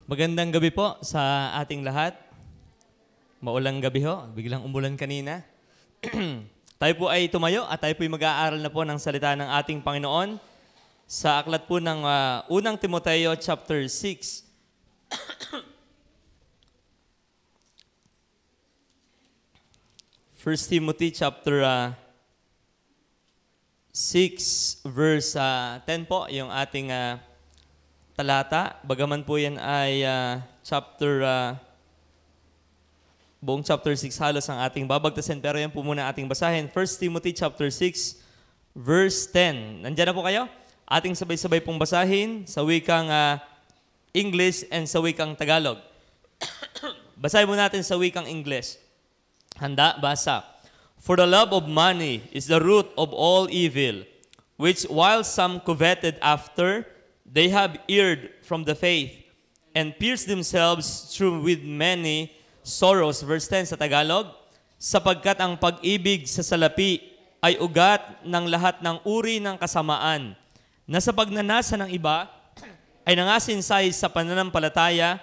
Magandang gabi po sa ating lahat. Maulang gabi ho, biglang umulan kanina. Tayo po ay tumayo at tayo po ay mag-aaral na po ng salita ng ating Panginoon sa aklat po ng unang Timoteo chapter 6. First Timothy chapter 6 verse 10 po yung ating talata. Bagaman po yan ay buong chapter 6 halos ang ating babagtasin. Pero yan po muna ating basahin. 1 Timothy chapter 6 verse 10. Nandiyan na po kayo? Ating sabay-sabay pong basahin sa wikang English and sa wikang Tagalog. Basahin mo natin sa wikang English. Handa, basa. For the love of money is the root of all evil, which while some coveted after, they have erred from the faith and pierced themselves through with many sorrows. Verse 10 sa Tagalog, sapagkat ang pag-ibig sa salapi ay ugat ng lahat ng uri ng kasamaan, na sa pagnanasa ng iba ay nangasinsay sa pananampalataya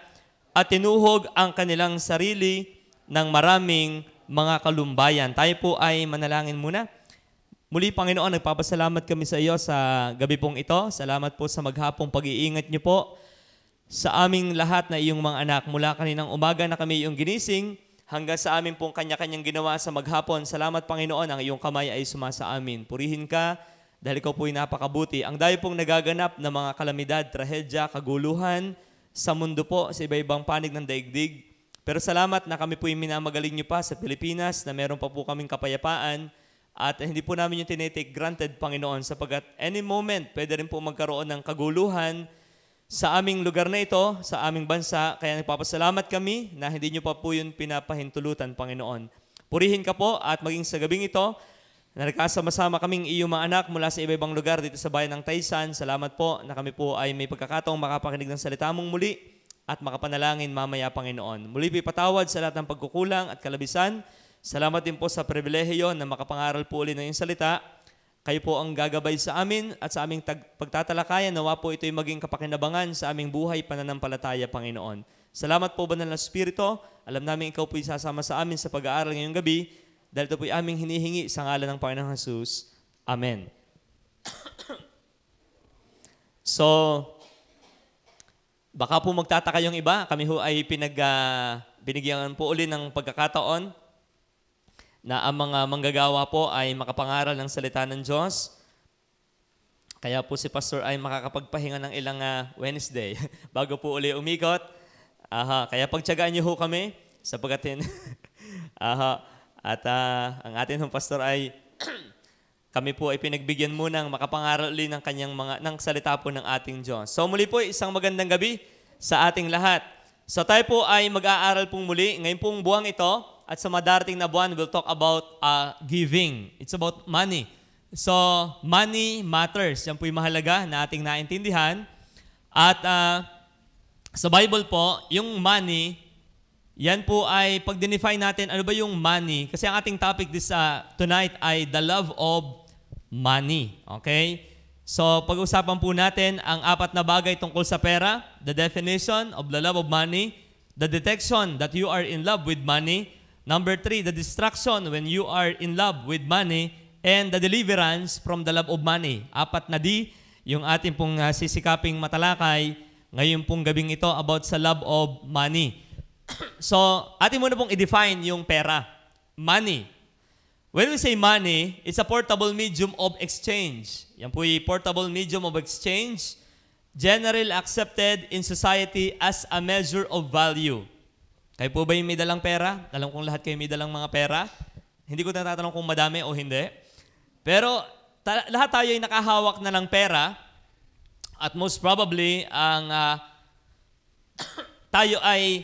at tinuhog ang kanilang sarili ng maraming mga kalumbayan. Tayo po ay manalangin muna. Muli, Panginoon, nagpapasalamat kami sa iyo sa gabi pong ito. Salamat po sa maghapong pag-iingat niyo po sa aming lahat na iyong mga anak. Mula kaninang umaga na kami iyong ginising hanggang sa amin pong kanya-kanyang ginawa sa maghapon. Salamat, Panginoon, ang iyong kamay ay sumasa amin. Purihin ka dahil ikaw po'y napakabuti. Ang dayo pong nagaganap na mga kalamidad, trahedya, kaguluhan sa mundo po, sa iba-ibang panig ng daigdig. Pero salamat na kami po'y minamagaling niyo pa sa Pilipinas, na meron pa po kaming kapayapaan. At hindi po namin yung tinitake granted, Panginoon, sapagkat any moment, pwede rin po magkaroon ng kaguluhan sa aming lugar na ito, sa aming bansa. Kaya nagpapasalamat kami na hindi nyo pa po yun pinapahintulutan, Panginoon. Purihin ka po at maging sa gabing ito, na nagkasama-sama kaming iyong mga anak mula sa iba-ibang lugar dito sa bayan ng Taysan. Salamat po na kami po ay may pagkakataong makapakinig ng salita mong muli at makapanalangin mamaya, Panginoon. Muli po ipatawad sa lahat ng pagkukulang at kalabisan. Salamat din po sa pribilehiyo na makapangaral po ulit ng iyong salita. Kayo po ang gagabay sa amin at sa aming pagtatalakayan. Nawa po ito'y maging kapakinabangan sa aming buhay pananampalataya, Panginoon. Salamat po, Banal na Espiritu. Alam namin ikaw po'y sasama sa amin sa pag-aaral ngayong gabi. Dahil ito po'y aming hinihingi sa ngalan ng Panginoong Jesus. Amen. So, baka po magtataka yung iba. Kami ho ay binigyan po ulit ng pagkakataon na ang mga manggagawa po ay makapangaral ng salita ng Diyos. Kaya po si Pastor ay makakapagpahinga ng ilang Wednesday bago po uli umikot. Kaya pagtiyagaan niyo ho kami sapagkat at ang atin hong pastor ay kami po ay pinagbigyan munang makapangaral uli ng kanyang ng salita po ng ating Diyos. So muli po isang magandang gabi sa ating lahat. So tayo po ay mag-aaral pong muli ngayon pong buwang ito. At sa madarating na buwan, we'll talk about giving. It's about money. So, money matters. Yan po yung mahalaga na ating naintindihan. At sa Bible po, yung money, yan po ay pag-define natin, ano ba yung money? Kasi ang ating topic tonight ay the love of money. Okay? So, pag-usapan po natin ang apat na bagay tungkol sa pera, the definition of the love of money, the detection that you are in love with money, Number 3, the distraction when you are in love with money, and the deliverance from the love of money. Apat na D, yung ating pong sisikaping matalakay ngayon pong gabing ito about sa love of money. So, atin muna pong i-define yung pera. Money. When we say money, it's a portable medium of exchange. Yan po yung portable medium of exchange, generally accepted in society as a measure of value. Kayo po ba yung may dalang pera? Alam kong lahat kayo may dalang mga pera. Hindi ko natatanong kung madami o hindi. Pero lahat tayo ay nakahawak na ng pera at most probably tayo ay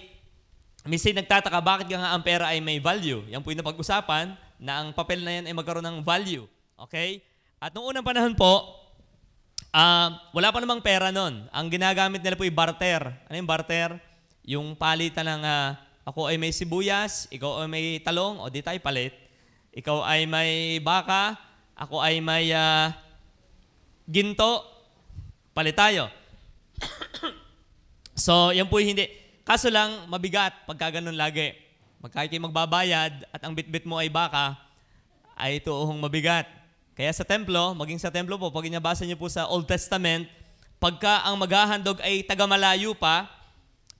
minsan nagtataka bakit nga ang pera ay may value. Yan po yung napag-usapan na ang papel na yan ay magkaroon ng value. Okay? At noong unang panahon po, wala pa namang pera nun. Ang ginagamit nila po yung barter. Ano yung barter? Yung palitan ng ako ay may sibuyas, ikaw ay may talong, o di tayo palit. Ikaw ay may baka, ako ay may ginto, palit tayo. So, yan po hindi. Kaso lang, mabigat pagka ganun lagi. Kahit kayo magbabayad at ang bitbit mo ay baka, ay tuuhong mabigat. Kaya sa templo, maging sa templo po, pag inabasa niyo po sa Old Testament, pagka ang maghahandog ay taga-malayo pa,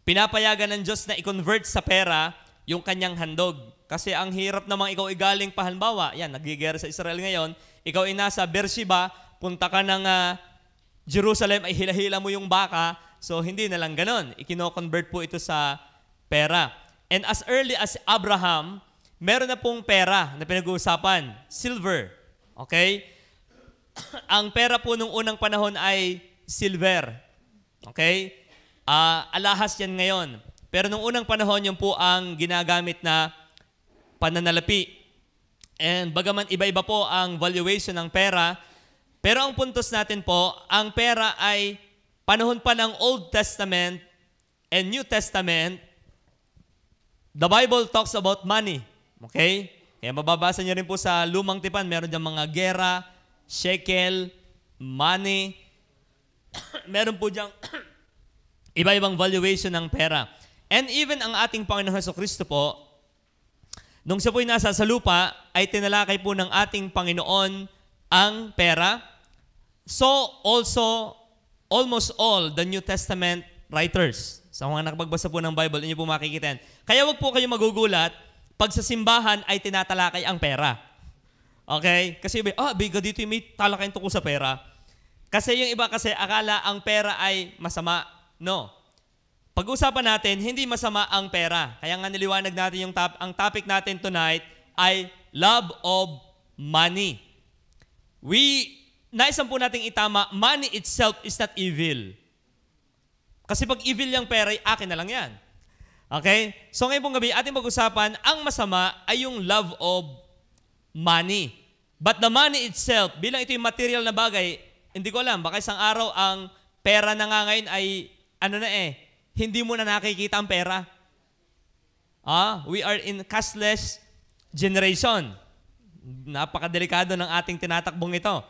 pinapayagan ng Diyos na i-convert sa pera yung kanyang handog. Kasi ang hirap namang ikaw igaling pa, halimbawa, yan, nagigera sa Israel ngayon, ikaw ay nasa Beersheba, punta ka ng Jerusalem, ay hila-hila mo yung baka, so hindi na lang ganon. Ikino-convert po ito sa pera. And as early as Abraham, meron na pong pera na pinag-uusapan, silver. Okay? Ang pera po nung unang panahon ay silver. Okay? Alahas yan ngayon. Pero nung unang panahon, yun po ang ginagamit na pananalapi. And bagaman iba-iba po ang valuation ng pera, pero ang puntos natin po, ang pera ay panahon pa ng Old Testament and New Testament, the Bible talks about money. Okay? Kaya mababasa niyo rin po sa Lumang Tipan, meron diyang mga gera, shekel, money. Meron po diyang iba-ibang valuation ng pera. And even ang ating Panginoon Jesucristo po, nung siya po'y nasa sa lupa, ay tinalakay po ng ating Panginoon ang pera. So also, almost all the New Testament writers, sa mga nakapagbasa po ng Bible, inyo po makikita yan. Kaya wag po kayo magugulat, pag sa simbahan ay tinatalakay ang pera. Okay? Kasi biga dito may talakayin tungkol sa pera. Kasi yung iba kasi akala ang pera ay masama. No. Pag-usapan natin, hindi masama ang pera. Kaya nga niliwanag natin ang topic natin tonight ay love of money. Naisan po nating itama, money itself is not evil. Kasi pag evil yung pera, akin na lang yan. Okay? So ngayon pong gabi, ating pag-usapan, ang masama ay yung love of money. But the money itself, bilang ito yung material na bagay, hindi ko alam, baka isang araw ang pera na nga ngayon ay, hindi mo na nakikita ang pera. We are in cashless generation. Napakadelikado ng ating tinatakbong ito.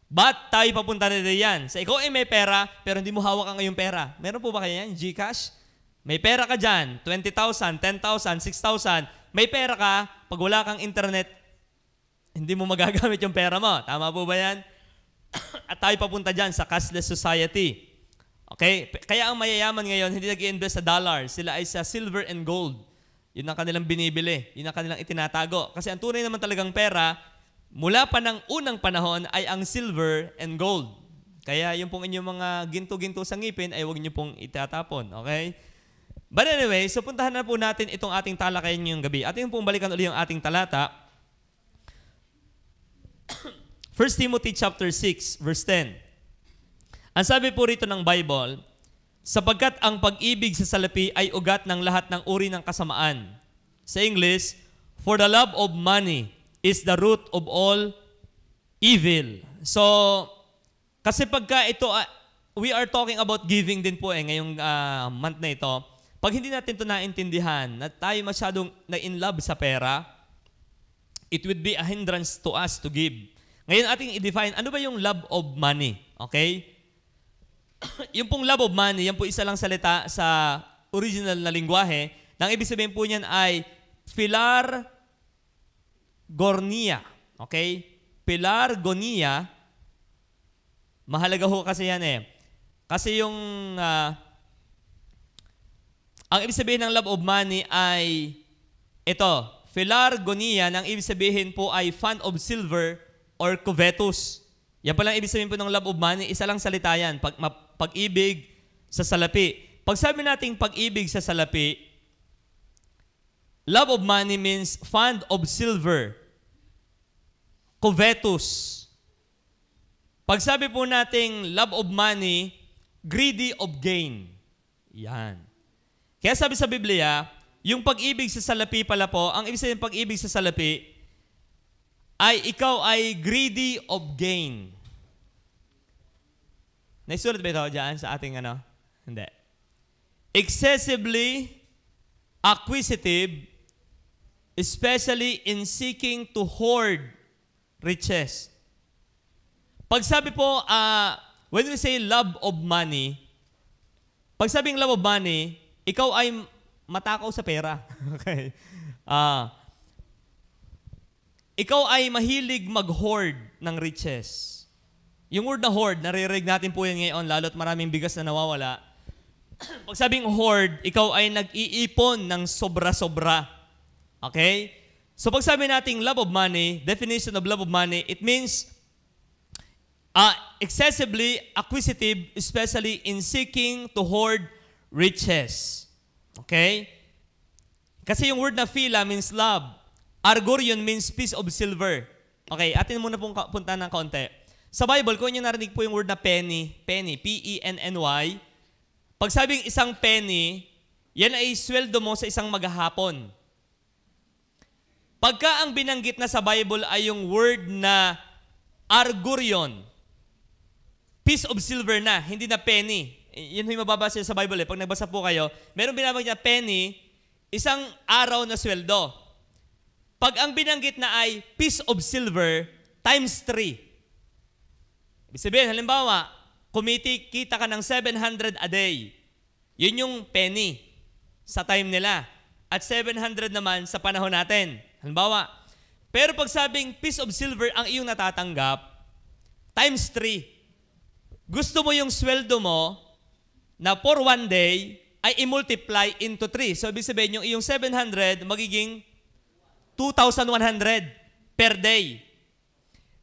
But tayo papunta na yan. Sa ikaw ay may pera, pero hindi mo hawak ang iyong pera. Meron po ba kaya yan? Gcash? May pera ka dyan, 20,000, 10,000, 6,000. May pera ka, pag wala kang internet, hindi mo magagamit yung pera mo. Tama po ba yan? At tayo papunta dyan sa cashless society. Okay? Kaya ang mayayaman ngayon, hindi nag-i-invest sa dollar. Sila ay sa silver and gold. Yun ang kanilang binibili. Yun ang kanilang itinatago. Kasi ang tunay naman talagang pera, mula pa ng unang panahon ay ang silver and gold. Kaya yung pong inyong mga ginto-ginto sa ngipin ay huwag niyo pong itatapon. Okay? But anyway, so puntahan na po natin itong ating talakayan ngayong gabi. Ating pong balikan ulit yung ating talata. 1 Timothy chapter 6, verse 10. Ang sabi po rito ng Bible, sapagkat ang pag-ibig sa salapi ay ugat ng lahat ng uri ng kasamaan. Sa English, for the love of money is the root of all evil. So, kasi pagka ito, we are talking about giving din po ngayong month na ito. Pag hindi natin ito naintindihan, na tayo masyadong na-in-love sa pera, it would be a hindrance to us to give. Ngayon ating i-define, ano ba yung love of money? Okay? Yung pong love of money, yan po isa lang salita sa original na lingwahe. Nang ibig sabihin po niyan ay philargonia. Okay? Philargonia, mahalaga ho kasi yan Kasi yung ang ibig sabihin ng love of money ay ito, philargonia, nang ibig sabihin po ay fan of silver or covetous. Yan palang ibig sabihin po ng love of money, isa lang salita yan, pag-ibig sa salapi. Pag sabi nating pag-ibig sa salapi, love of money means fond of silver, covetous. Pag sabi po nating love of money, greedy of gain. Yan. Kaya sabi sa Biblia, yung pag-ibig sa salapi pala po, ang ibig sabihin ng pag-ibig sa salapi, ay ikaw ay greedy of gain. Naisulat ba ito dyan sa ating Hindi. Excessively acquisitive, especially in seeking to hoard riches. Pag sabi po, when we say love of money, Pag sabing love of money, ikaw ay matakaw sa pera. Okay? Ikaw ay mahilig mag-hoard ng riches. Yung word na hoard, naririnig natin po yan ngayon, lalo't maraming bigas na nawawala. Pag sabing hoard, ikaw ay nag-iipon ng sobra-sobra. Okay? So pag sabi nating love of money, definition of love of money, it means excessively acquisitive, especially in seeking to hoard riches. Okay? Kasi yung word na phila means love. Argorion means piece of silver. Okay, atin muna pong punta ng kaunti. Sa Bible, kung inyo narinig po yung word na penny, P-E-N-N-Y, pag sabing isang penny, yan ay sweldo mo sa isang maghahapon. Pagka ang binanggit na sa Bible ay yung word na argorion, piece of silver na, hindi na penny. Yun yung mababasa sa Bible. Pag nagbasa po kayo, meron binabag niya penny, isang araw na sweldo. Pag ang binanggit na ay piece of silver times 3. Ibig sabihin, halimbawa, kita ka ng 700 a day. Yun yung penny sa time nila. At 700 naman sa panahon natin. Halimbawa. Pero pag sabing piece of silver ang iyong natatanggap, times 3. Gusto mo yung sweldo mo na for one day ay i-multiply into 3. So, ibig sabihin, yung iyong 700 magiging 2,100 per day.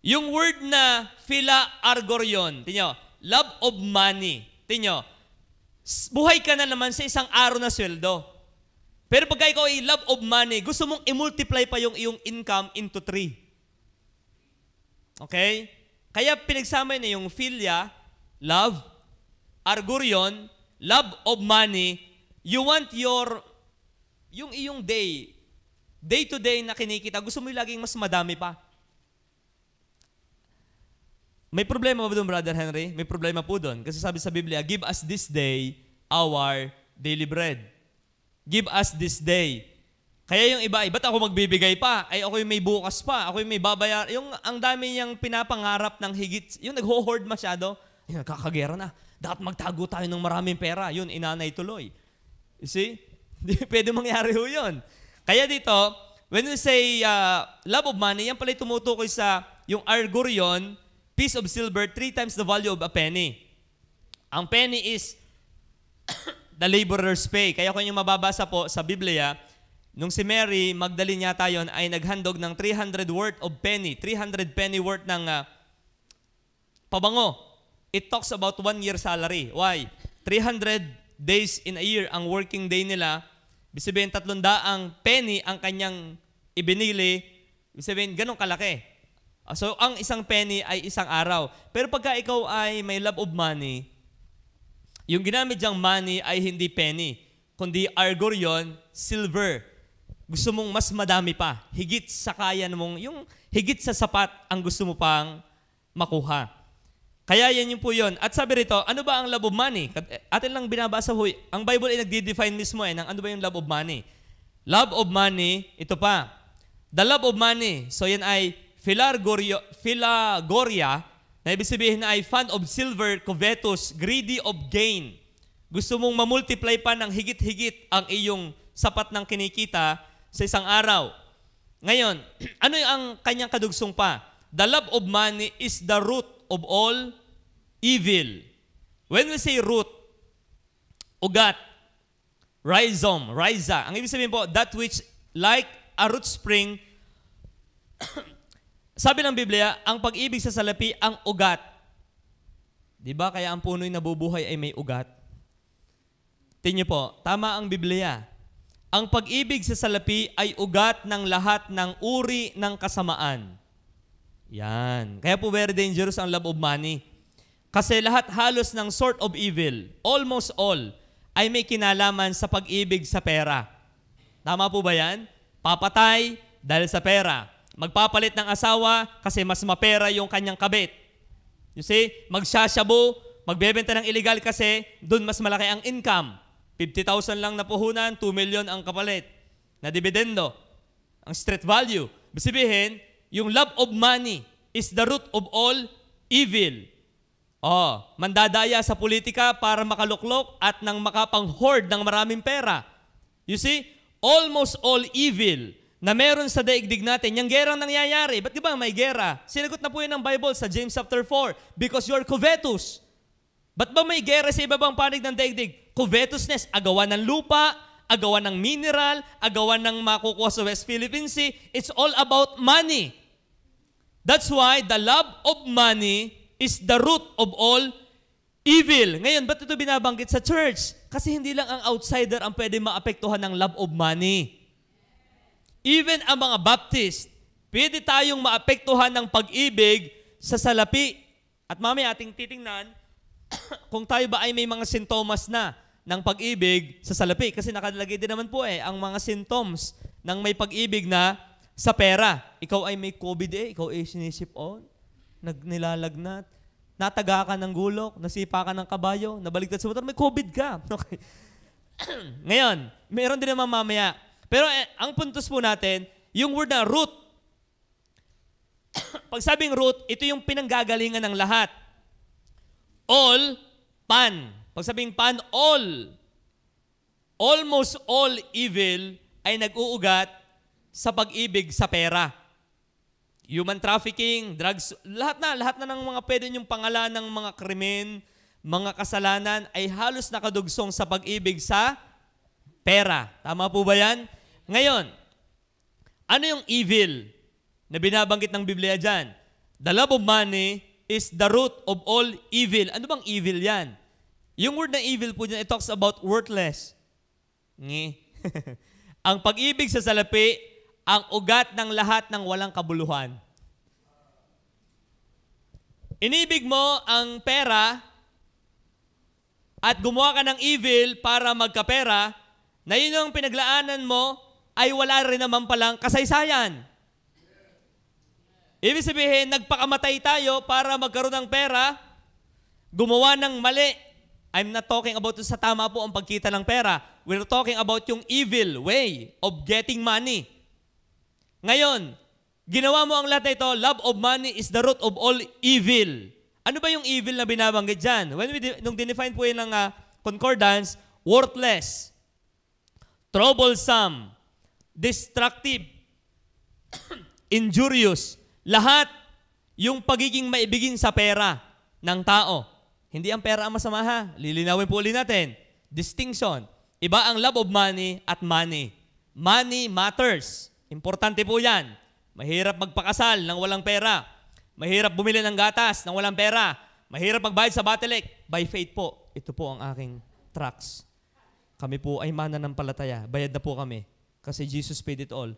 Yung word na phila argorion, tingnan, love of money. Tingnan, buhay ka na naman sa isang araw na sweldo. Pero pagka ikaw ay love of money, gusto mong i-multiply pa yung iyong income into 3. Okay? Kaya pinagsama na yung philia, love, argorion, love of money. You want yung iyong day to day na kinikita, gusto mo yung laging mas madami pa. May problema ba doon, Brother Henry? May problema po doon. Kasi sabi sa Biblia, give us this day our daily bread. Give us this day. Kaya yung iba, ba't ako magbibigay pa? Ay, ako yung may bukas pa. Ako yung may babayar. Yung ang dami niyang pinapangarap ng higit. Yung nag-hoard masyado. Ay, nagkakagera na. Dapat magtago tayo ng maraming pera. Yun, inanay tuloy. You see? Hindi pwede mangyari ho yun. Kaya dito, when we say love of money, yan pala tumutukoy sa yung argorion, piece of silver, 3 times the value of a penny. Ang penny is the laborer's pay. Kaya kung yung mababasa po sa Biblia, nung si Mary Magdalene yata yun, ay naghandog ng 300 worth of penny, 300 penny worth ng pabango. It talks about 1 year salary. Why? 300 days in a year ang working day nila. Ibig sabihin, 300 penny ang kanyang ibinili. Ibig sabihin, ganun kalaki. So, ang isang penny ay isang araw. Pero pagka ikaw ay may love of money, yung ginamit diyang money ay hindi penny, kundi argorion, silver. Gusto mong mas madami pa. Higit sa kaya mong, yung higit sa sapat ang gusto mo pang makuha. Kaya yan yung po yun. At sabi rito, ano ba ang love of money? Atin lang binabasa ho. Ang Bible ay nagde-define mismo ng ano ba yung love of money. Love of money, ito pa. The love of money, so yan ay philagoria, na ibig sabihin na ay fond of silver, covetous, greedy of gain. Gusto mong mamultiply pa ng higit-higit ang iyong sapat ng kinikita sa isang araw. Ngayon, ano ang kanyang kadugsong pa? The love of money is the root of all evil. When we say root, ugat, rhiza. Ang ibig sabihin po, that which like a root spring, sabi ng Biblia, ang pag-ibig sa salapi, ang ugat. Di ba kaya ang puno'y nabubuhay ay may ugat? Tingnan po, tama ang Biblia. Ang pag-ibig sa salapi ay ugat ng lahat ng uri ng kasamaan. Yan. Kaya po very dangerous ang love of money. Kasi lahat halos ng sort of evil, almost all, ay may kinalaman sa pag-ibig sa pera. Tama po ba yan? Papatay dahil sa pera. Magpapalit ng asawa kasi mas mapera yung kanyang kabit. You see? Magsasyabu, magbebenta ng illegal kasi doon mas malaki ang income. 50,000 lang na puhunan, 2 million ang kapalit na dividendo. Ang street value. Sabihin, yung love of money is the root of all evil. mandadaya sa politika para makaluklok at nang makapang-hoard ng maraming pera. You see, almost all evil na meron sa daigdig natin, yung gerang nangyayari. Ba't di ba may gera? Sinagot na po yun ng Bible sa James chapter 4, because you are covetous. Ba't ba may gera sa ibabang panig ng daigdig? Covetousness, agawan ng lupa, agawan ng mineral, agawan ng makukuha sa West Philippine Sea. It's all about money. That's why the love of money is the root of all evil. Ngayon, ba't ito binabanggit sa church? Kasi hindi lang ang outsider ang pwede maapektuhan ng love of money. Even ang mga Baptist, pwede tayong maapektuhan ng pag-ibig sa salapi. At mamaya ating titingnan kung tayo ba ay may mga sintomas na ng pag-ibig sa salapi. Kasi nakalagay din naman po ang mga symptoms ng may pag-ibig na sa pera. Ikaw ay may COVID ikaw ay sinisip-on, nilalagna't, nataga ka ng gulok, nasipa ka ng kabayo, nabaligtad sa motor, may COVID ka. Okay. Ngayon, meron din naman mamaya. Pero ang puntos po natin, yung word na root. Pag sabing root, ito yung pinanggagalingan ng lahat. All, pan. Pag sabing pan, all. Almost all evil ay nag-uugat sa pag-ibig sa pera. Human trafficking, drugs, lahat na ng mga pwede niyong pangalan ng mga krimen, mga kasalanan ay halos nakadugsong sa pag-ibig sa pera. Tama po ba yan? Ngayon, ano yung evil na binabanggit ng Biblia dyan? The love of money is the root of all evil. Ano bang evil yan? Yung word na evil po dyan, it talks about worthless. Ang pag-ibig sa salapi, ang ugat ng lahat ng walang kabuluhan. Inibig mo ang pera at gumawa ka ng evil para magkapera, na yun yung pinaglaanan mo ay wala rin naman palang kasaysayan. Ibig sabihin, nagpakamatay tayo para magkaroon ng pera, gumawa ng mali. I'm not talking about sa tama po ang pagkita ng pera. We're talking about yung evil way of getting money. Ngayon, ginawa mo ang lahat na ito, love of money is the root of all evil. Ano ba yung evil na binabanggit dyan? Nung dinefine po yun ng concordance, worthless, troublesome, destructive, injurious. Lahat yung pagiging maibigin sa pera ng tao. Hindi ang pera ang masama ha. Lilinawin po ulit natin. Distinction. Iba ang love of money at money. Money matters. Importante po yan. Mahirap magpakasal ng walang pera. Mahirap bumili ng gatas ng walang pera. Mahirap magbayad sa Batelec. By faith po, ito po ang aking tracts. Kami po ay mananampalataya. Bayad na po kami. Kasi Jesus paid it all.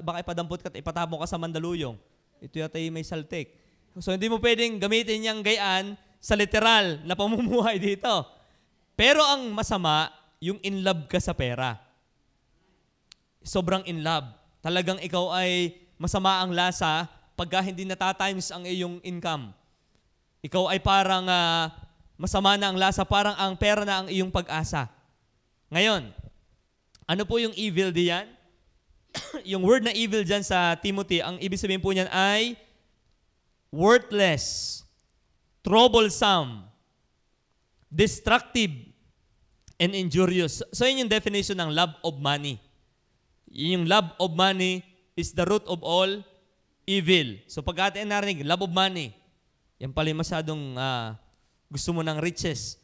Baka ipadampot ka at ipatapon ka sa Mandaluyong. Ito yata may saltik. So hindi mo pwedeng gamitin yung gayaan sa literal na pamumuhay dito. Pero ang masama, yung in love ka sa pera. Sobrang in love. Talagang ikaw ay masama ang lasa pagka hindi natatimes ang iyong income. Ikaw ay parang masama na ang lasa, parang ang pera na ang iyong pag-asa. Ngayon, ano po yung evil diyan? Yung word na evil dyan sa Timothy, ang ibig sabihin po niyan ay worthless, troublesome, destructive, and injurious. So yun yung definition ng love of money. Yung love of money is the root of all evil. So pag atin narinig, love of money, yan pala yung masyadong gusto mo ng riches.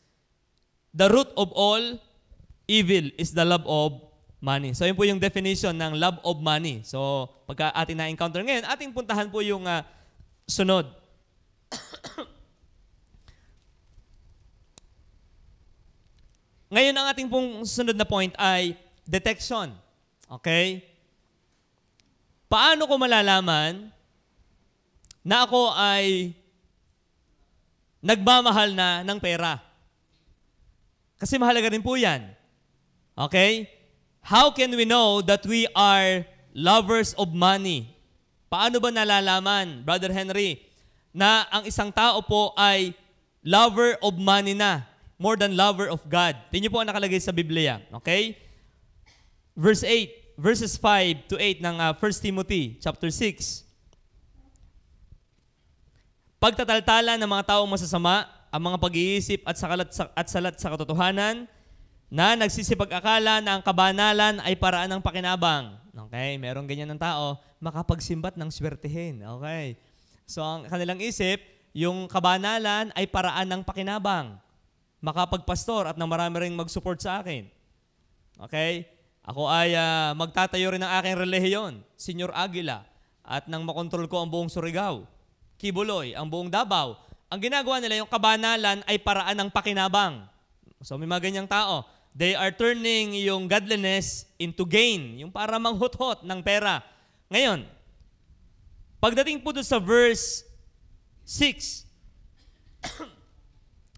The root of all evil is the love of money. So yun po yung definition ng love of money. So pagka atin na-encounter ngayon, ating puntahan po yung sunod. Ngayon, ang ating pong sunod na point ay detection. Okay? Paano ko malalaman na ako ay nagmamahal na ng pera? Kasi mahalaga rin po yan. Okay? How can we know that we are lovers of money? Paano ba nalalaman, Brother Henry, na ang isang tao po ay lover of money na, more than lover of God? Tingnan po ang nakalagay sa Biblia. Okay? Verses 5 to 8 ng 1 Timothy chapter 6. Pagtataltala ng mga taong masasama ang mga pag-iisip at salat sa katotohanan, na nagsisipag-akala na ang kabanalan ay paraan ng pakinabang. Okay, merong ganyan ng tao, makapagsimbat ng swertehin. Okay. So ang kanilang isip, yung kabanalan ay paraan ng pakinabang. Makapagpastor at nang marami ring mag-support sa akin. Okay? Ako ay magtatayo rin ng aking relihiyon, Senyor Aguila, at nang makontrol ko ang buong Surigao, Kibuloy, ang buong Davao. Ang ginagawa nila, yung kabanalan ay paraan ng pakinabang. So may mga ganyang tao. They are turning yung godliness into gain, yung para manghuthot ng pera. Ngayon, pagdating po doon sa verse 6,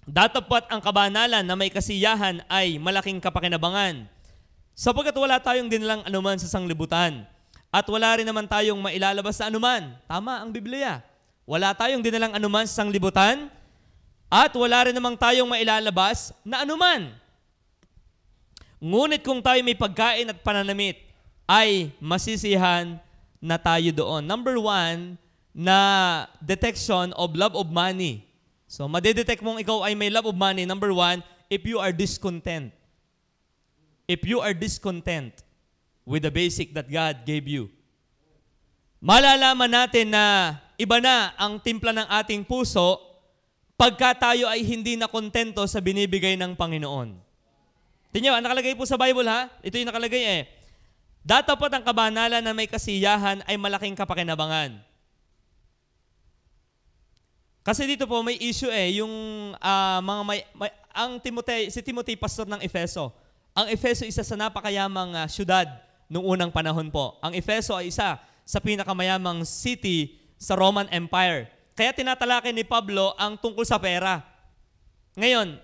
datapat ang kabanalan na may kasiyahan ay malaking kapakinabangan, sapagkat wala tayong dinilang anuman sa sanglibutan, at wala rin naman tayong mailalabas na anuman. Tama ang Biblia. Wala tayong dinalang anuman sa sanglibutan, at wala rin naman tayong mailalabas na anuman. Ngunit kung tayo may pagkain at pananamit, ay masisihan na tayo doon. Number 1, na detection of love of money. So, madedetect mong ikaw ay may love of money. Number 1, if you are discontent. If you are discontent with the basic that God gave you. Malalaman natin na iba na ang timpla ng ating puso pagka tayo ay hindi na kontento sa binibigay ng Panginoon. Tingnan, nakalagay po sa Bible ha? Ito yung nakalagay eh. Datapat ang kabanalan na may kasiyahan ay malaking kapakinabangan. Kasi dito po may issue eh, yung si Timothy, pastor ng Efeso. Ang Efeso isa sa napakayamang syudad noong unang panahon po. Ang Efeso ay isa sa pinakamayamang city sa Roman Empire. Kaya tinatalakay ni Pablo ang tungkol sa pera. Ngayon,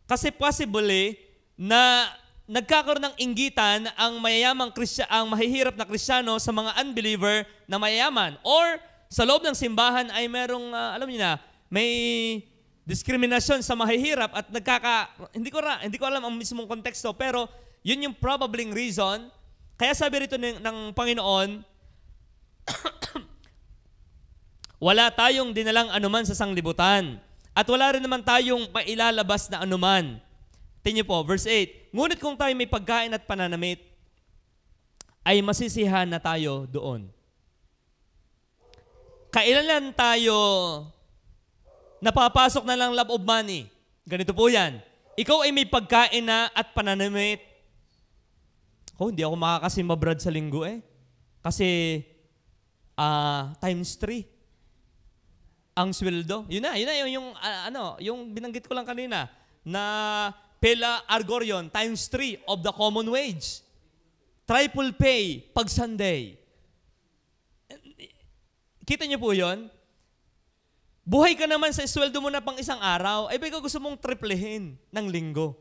kasi possibly na nagkakaroon ng inggitan ang ang mahihirap na Kristiyano sa mga unbeliever na mayayaman. Or sa loob ng simbahan ay merong, alam niyo na, may diskriminasyon sa mahihirap at hindi ko alam ang mismong konteksto, pero yun yung probably reason. Kaya sabi rito ng Panginoon, wala tayong dinalang anuman sa sanglibutan at wala rin naman tayong mailalabas na anuman. Tingnan po, verse 8, ngunit kung tayo may pagkain at pananamit, ay masisihan na tayo doon. Kailan tayo napapasok na lang love of money? Ganito po yan. Ikaw ay may pagkain na at pananamit. Hindi ako makakasimba brad sa linggo eh. Kasi times 3 ang sweldo. Yun na yung binanggit ko lang kanina na Pela Argorion times 3 of the common wage. Triple pay pag Sunday. Kita niyo po yun? Buhay ka naman sa sweldo mo na pang isang araw, ay baka gusto mong triplehin ng linggo.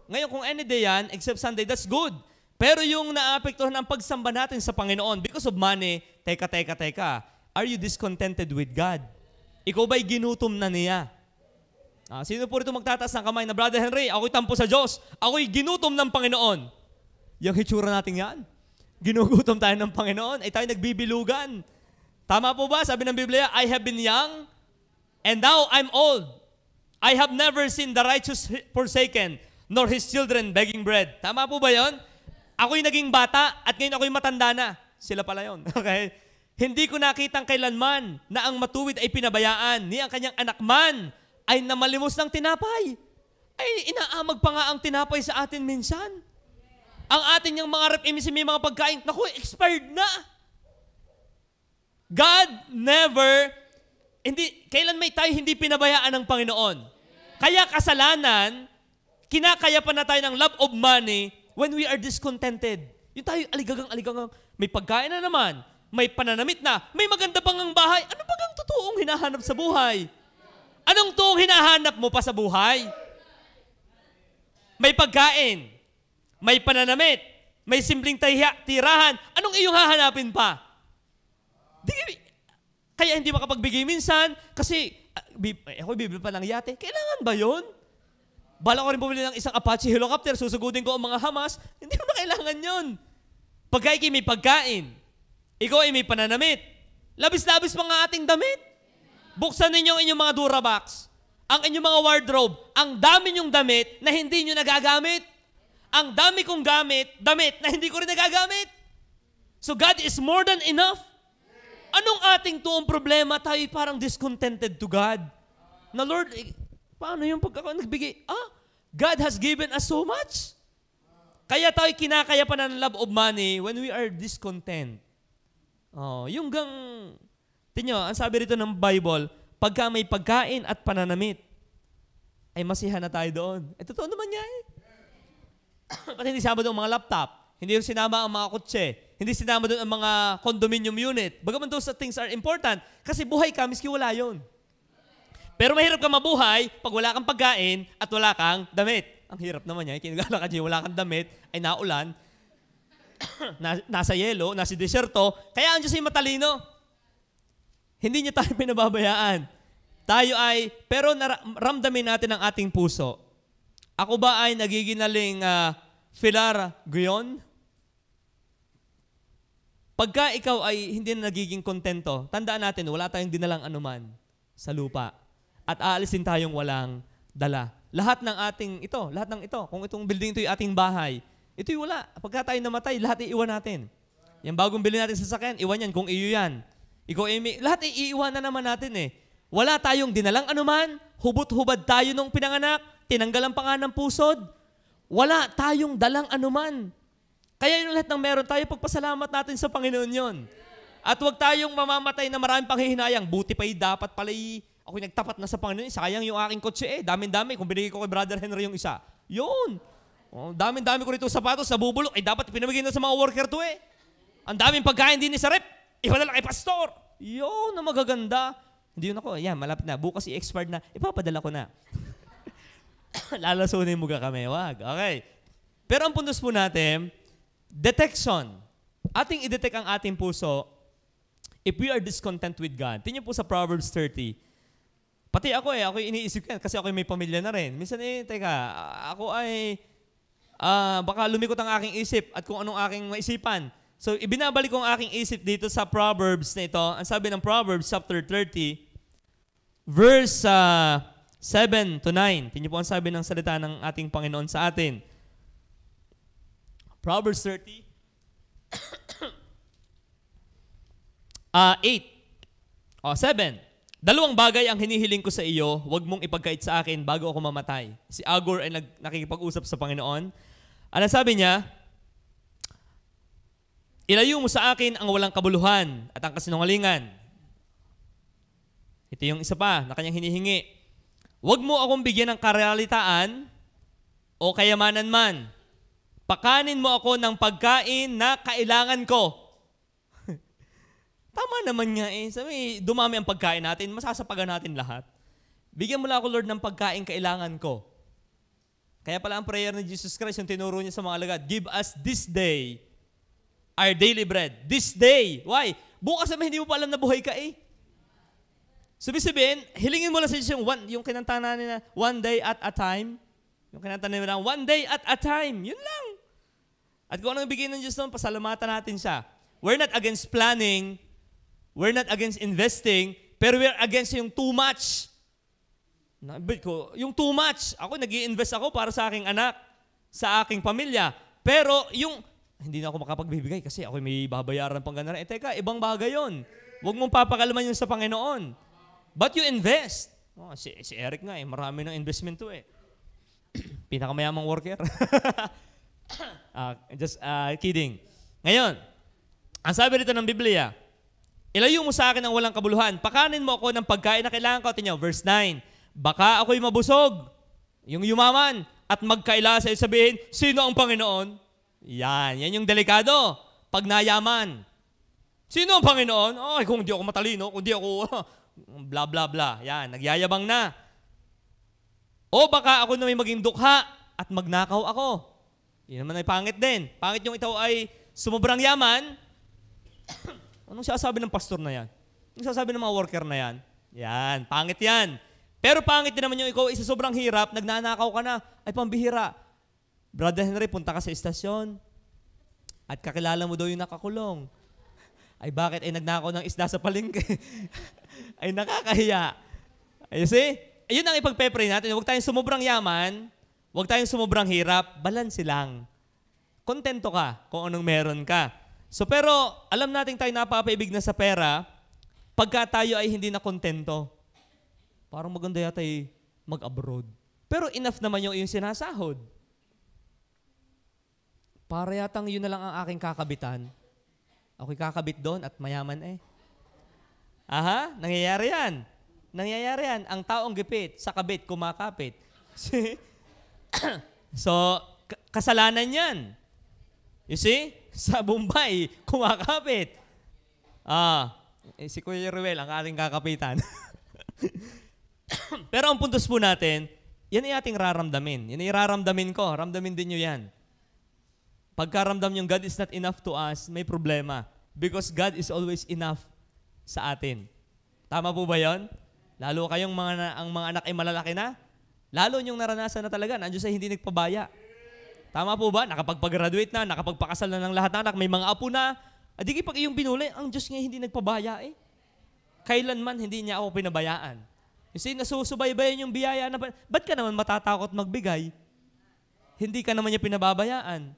Ngayon, kung any day yan, except Sunday, that's good. Pero yung naapektuhan ang pagsamba natin sa Panginoon because of money, teka. Are you discontented with God? Ikaw ba'y ginutom na niya? Sino po rito magtataas ng kamay na, Brother Henry, ako'y tampo sa Diyos. Ako'y ginutom ng Panginoon. Yung hitsura natin yan. Ginugutom tayo ng Panginoon. Ay tayo nagbibilugan. Tama po ba? Sabi ng Biblia, I have been young and now I'm old. I have never seen the righteous forsaken nor his children begging bread. Tama po ba yon? Ako'y naging bata at ngayon ako'y matanda na. Sila pala yon. Okay? Hindi ko nakitang kailanman na ang matuwid ay pinabayaan, ni ang kanyang anak man ay namalimos ng tinapay. Ay, inaamag pa nga ang tinapay sa atin minsan. Ang atin yung mga rep, may mga pagkain, naku, expired na. God never, kailan may tayo hindi pinabayaan ng Panginoon. Kaya kasalanan, kinakaya pa na tayo ng love of money when we are discontented. Yung tayo aligagang, may pagkain na naman, may pananamit na, may maganda pang ang bahay. Ano ba ang totoong hinahanap sa buhay? Anong toong hinahanap mo pa sa buhay? May pagkain, may pananamit, may simpleng tirahan. Anong iyong hahanapin pa? Kaya hindi makapagbigay minsan kasi ako bibili pa ng yate. Kailangan ba yun? Bala ko rin bumili ng isang Apache helicopter, susugudin ko ang mga Hamas. Hindi mo na kailangan yun. Pagka may pagkain, ikaw ay may pananamit, labis-labis pa nga ating damit. Buksan ninyo ang inyong mga Durabox. ang inyong mga wardrobe, ang dami nyong damit na hindi nyo nagagamit. Ang dami kong damit na hindi ko rin nagagamit. So God is more than enough. Anong ating tuong problema? Tayo parang discontented to God. Na Lord, paano yung nagbigay? God has given us so much. Kaya tayo kinakayapan ng love of money when we are discontent. Tingnan, ang sabi rito ng Bible, pagka may pagkain at pananamit, ay masiyahan na tayo doon. Totoo naman niya eh. Ba't hindi sinama doon ang mga laptop? Hindi sinama ang mga kotse? Hindi sinama doon ang mga condominium unit? Bagaman those things are important kasi buhay ka, miski wala yun. Pero mahirap ka mabuhay pag wala kang pagkain at wala kang damit. Ang hirap naman niya. Kinagala ka dyan, wala kang damit, ay naulan, nasa yelo, nasa deserto, kaya ang Diyos ay matalino. Hindi niya tayo pinababayaan. Pero ramdamin natin ang ating puso. Ako ba ay nagiginaling Filar Guyon? Pagka ikaw ay hindi na nagiging kontento, tandaan natin, wala tayong dinalang anuman sa lupa. At aalisin tayong walang dala. Lahat ng ito, kung itong building ito yung ating bahay, ito'y wala. Pagka tayo namatay, lahat iiwan natin. Yung bagong bilhin natin sa sakyan, iwan yan kung iyo yan. Ikaw, lahat iiwan na naman natin eh. Wala tayong dinalang anuman, hubot-hubad tayo nung pinanganak, tinanggal ang panganang pusod. Wala tayong dalang anuman. Kaya yung lahat ng meron tayo, pagpasalamat natin sa Panginoon yon. At huwag tayong mamamatay na maraming panghihinayang. Buti pa dapat pala ako'y nagtapat na sa Panginoon. Sayang yung aking kotse eh. Damin-dami. Kung binigay ko kay Brother Henry yung isa. Yun. Damin-dami ko rito sapatos, nabubulok. Dapat pinamigay na sa mga worker to eh. Ang daming pagkain din sa rep. Ipadala kay pastor. Yun, na magaganda. Hindi yun ako. Yan, malapit na. Bukas i-expired na. Ipapadala ko na. Lalasunin mo ka kami. Wag. Okay. Pero ang puntos po natin, detection. Ating i-detect ang ating puso if we are discontent with God. Tingnan po sa Proverbs 30. Pati ako iniisip ko yan kasi ako may pamilya na rin. Minsan ako ay baka lumikot ang aking isip at kung anong aking maisipan. So, ibinabalik ko ang aking isip dito sa Proverbs na ito. Ang sabi ng Proverbs chapter 30, verse 7 to 9. Tingnan po ang sabi ng salita ng ating Panginoon sa atin. Proverbs 30, 7. Dalawang bagay ang hinihiling ko sa iyo, huwag mong ipagkait sa akin bago ako mamatay. Si Agur ay nakikipag-usap sa Panginoon. Ano sabi niya? Ilayo mo sa akin ang walang kabuluhan at ang kasinungalingan. Ito yung isa pa na kanyang hinihingi. Huwag mo akong bigyan ng karealitaan o kayamanan man. Pakanin mo ako ng pagkain na kailangan ko. Tama naman nga eh. Sabi, dumami ang pagkain natin, masasapagan natin lahat. Bigyan mo lang ako, Lord, ng pagkain kailangan ko. Kaya pala ang prayer ni Jesus Christ, yung tinuro niya sa mga alagad, give us this day our daily bread. This day. Why? Bukas naman hindi mo pa alam na buhay ka eh. Sabihin, hilingin mo lang sa Diyos yung kinanta na nila, one day at a time. Yung kinanta nila, one day at a time. Yun lang. At kung anong bigay ng Diyos noon, pasalamatan natin siya. We're not against planning. We're not against investing. Pero we're against yung too much. Yung too much. Ako, nag-i-invest ako para sa aking anak, sa aking pamilya. Pero yung, hindi na ako makapagbibigay kasi ako may babayaran pang gano'n. Teka, ibang bagay yun. Huwag mong papakalaman yun sa Panginoon. But you invest. Si Eric nga marami ng investment to eh. Pinakamayamang worker. Just kidding. Ngayon, ang sabi rito ng Biblia, ilayo mo sa akin ang walang kabuluhan. Pakanin mo ako ng pagkain na kailangan ko. Tingnan, verse 9. Baka ako'y mabusog, yung yumaman, at magkaila sa'yo sabihin, sino ang Panginoon? Yan yung delikado. Pag nayaman. Sino ang Panginoon? Kung di ako matalino, kung di ako bla bla bla. Yan, nagyayabang na. O baka ako na may maging dukha at magnakaw ako. Yan naman ay pangit din. Pangit yung ito ay sumobrang yaman. Anong sasabi ng pastor na yan? Anong sasabi ng mga worker na yan? Yan, pangit yan. Pero pangit din naman yung ikaw, isa sobrang hirap, nagnanakaw ka na, ay pambihira. Brother Henry, punta ka sa istasyon at kakilala mo daw yung nakakulong. Ay bakit? Ay nagnakaw ng isda sa palengke. Ay nakakahiya. You see? yun ang ipagpe-pray natin. Huwag tayong sumubrang yaman, huwag tayong sumubrang hirap, balanse lang. Kontento ka kung anong meron ka. So pero alam natin tayo napapaibig na sa pera pagka tayo ay hindi na kontento. Parang maganda yata mag-abroad. Pero enough naman yung sinasahod. Para yatang yun na lang ang aking kakabitan. Ako'y kakabit doon at mayaman eh. Aha, nangyayari yan. Nangyayari yan. Ang taong gipit, sa kabit, kumakapit. So, kasalanan yan. You see? Sa Bombay, kumakapit. Si Kuya Ruel, ang ating kakapitan. Pero ang puntos po natin, yan ay ating raramdamin. Yan ay raramdamin ko. Ramdamin din nyo yan. Pagkaramdam yung God is not enough to us, may problema. Because God is always enough sa atin. Tama po ba yun? Lalo kayong ang mga anak ay malalaki na, lalo nyong naranasan na talaga, nandiyo sa hindi nagpabaya. Tama po ba? Nakapagpag-graduate na, nakapagpakasal na ng lahat ng anak, may mga apo na. Adigi pag iyong binulay, ang Diyos nga hindi nagpabaya eh. Kailanman hindi niya ako pinabayaan. Kasi nasusubaybayan yung biyaya na, ba't ka naman matatakot magbigay? Hindi ka naman niya pinababayaan.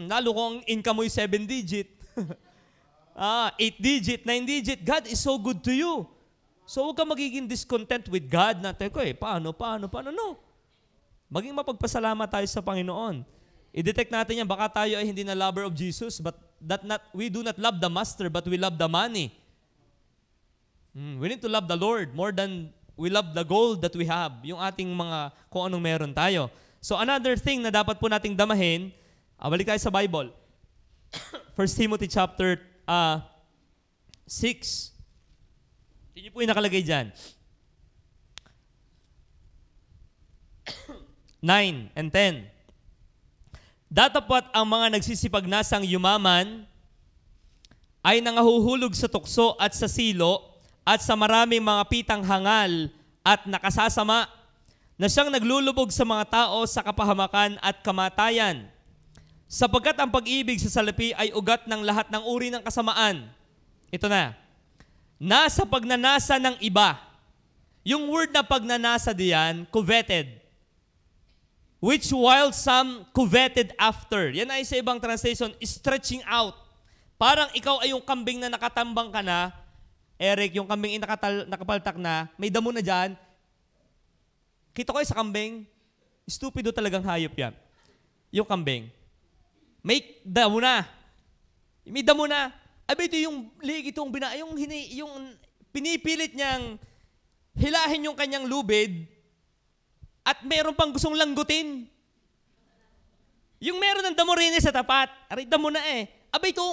Lalo kung income mo yung 7 digit. 8 digit, 9 digit. God is so good to you. So huwag ka magiging discontent with God na, teko paano? No. Maging mapagpasalamat tayo sa Panginoon. I-detect natin yan, baka tayo ay hindi na lover of Jesus, but we do not love the master, but we love the money. We need to love the Lord more than we love the gold that we have, yung ating mga kung anong meron tayo. So another thing na dapat po nating damahin, balik tayo sa Bible. 1 Timothy chapter 6. Yun po yung nakalagay dyan. 9 and 10. Datapwat ang mga nagsisipagnasang yumaman ay nangahuhulog sa tukso at sa silo at sa maraming mga pitang hangal at nakasasama na siyang naglulubog sa mga tao sa kapahamakan at kamatayan. Sapagkat ang pag-ibig sa salapi ay ugat ng lahat ng uri ng kasamaan. Ito na. Nasa pagnanasa ng iba. Yung word na pagnanasa diyan, coveted. Which while some coveted after. Yan ay sa ibang translation, stretching out. Parang ikaw ay yung kambing na nakatambang ka na. Eric, yung kambing nakapaltak na, may damo na dyan. Kita ko sa kambing, stupido talagang hayop yan. Yung kambing. May damo na. May damo na. Abi, ito yung lig, yung pinipilit niyang hilahin yung kanyang lubid at meron pang gustong langgutin. Yung meron ng damo rin sa tapat. Aray, damo na eh. Abi, ito.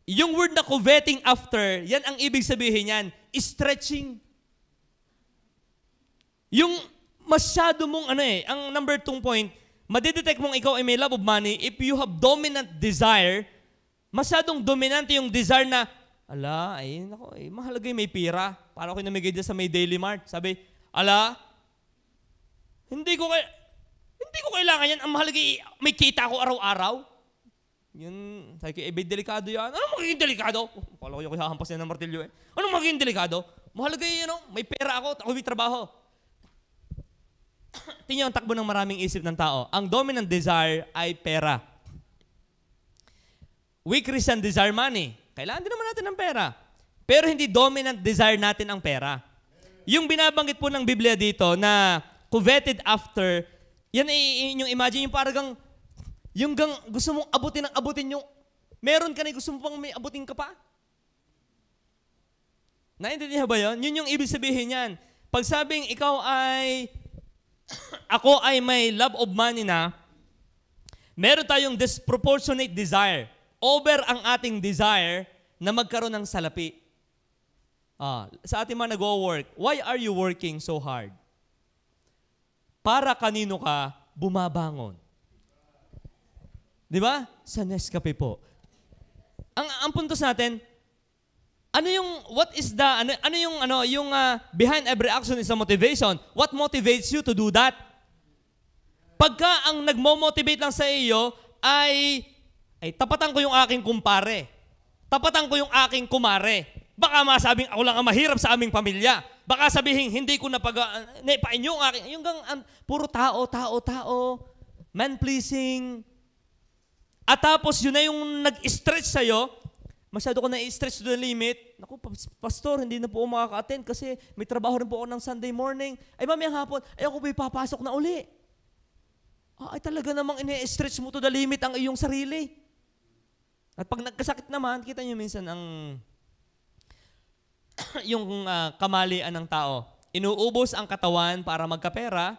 Yung word na coveting after, yan ang ibig sabihin yan. Stretching. Yung masyado mong ang number 2 point, madidetect mong ikaw ay may love of money if you have dominant desire, masyadong dominante yung desire na, mahalaga yung may pira. Para ako namigay dyan sa may Daily Mart. Sabi, hindi ko kailangan yan. Ang mahalaga may kita ako araw-araw. Yun, sabi ko, delikado yan. Ano magiging delikado? Kala ko yung hahampas niya ng martilyo eh. Ano magiging delikado? Mahalaga yun, may pera ako may trabaho. Tingnan ang takbo ng maraming isip ng tao. Ang dominant desire ay pera. We Christian desire money. Kailangan din naman natin ng pera. Pero hindi dominant desire natin ang pera. Yung binabanggit po ng Biblia dito na coveted after, yan ay yung imagine, yung parang yung gusto mong abutin yung, meron ka na gusto mo pang may abutin ka pa? Naintindihan ba yun? Yun yung ibig sabihin yan. Pag sabing ikaw ako ay may love of money na, meron tayong disproportionate desire over ang ating desire na magkaroon ng salapi. Sa ating mga nag-work, why are you working so hard? Para kanino ka bumabangon? Di ba? Sa Nescafe po. Ang puntos natin, behind every action is a motivation. What motivates you to do that? Pagka ang nagmo-motivate lang sa iyo ay tapatan ko yung aking kumpare. Tapatan ko yung aking kumare. Baka masabing ako lang ang mahirap sa aming pamilya. Baka sabihin, hindi ko naipain yung aking, yung puro tao, man-pleasing. At tapos yun na yung nag-stretch sa'yo, masyado ko na-stretch to the limit. Naku, pastor, hindi na po ako makaka-attend kasi may trabaho rin po ako ng Sunday morning. Ay, mamayang hapon, ay ako ba papasok na uli? Ay, talaga namang ine-stretch mo to the limit ang iyong sarili. At pag nagkasakit naman, kita nyo minsan ang yung kamalian ng tao. Inuubos ang katawan para magkapera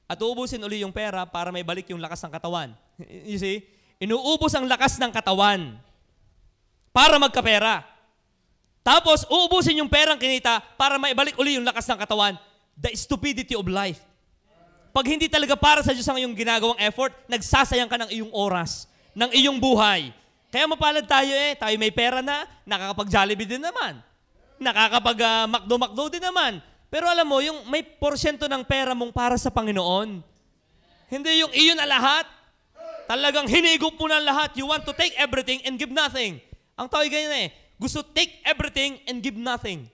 at uubusin uli yung pera para may balik yung lakas ng katawan. You see? Inuubos ang lakas ng katawan para magkapera. Tapos, uubusin yung perang kinita para maibalik uli yung lakas ng katawan. The stupidity of life. Pag hindi talaga para sa Diyos ang iyong ginagawang effort, nagsasayang ka ng iyong oras, ng iyong buhay. Kaya mapalad tayo tayo may pera na, nakakapag-Jollibee din naman. Nakakapag-McDo din naman. Pero alam mo, yung may porsyento ng pera mong para sa Panginoon. Hindi yung iyon na lahat. Talagang hinigop mo na lahat. You want to take everything and give nothing. Ang tao ay ganyan Gusto take everything and give nothing.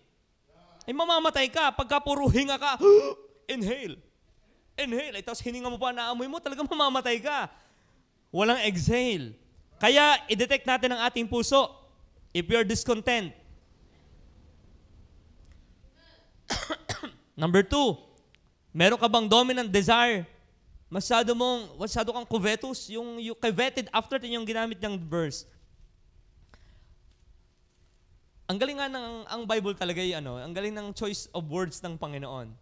Ay mamamatay ka. Pagka puro hinga ka, inhale. Inhale. Ay, tapos hininga mo pa, naamoy mo, talagang mamamatay ka. Walang exhale. Kaya, i-detect natin ang ating puso. If you're discontent. Number 2, meron ka bang dominant desire? Masyado kang covetous. Yung coveted after yung ginamit ng verse. Ang galing nga ang Bible talaga ang galing ng choice of words ng Panginoon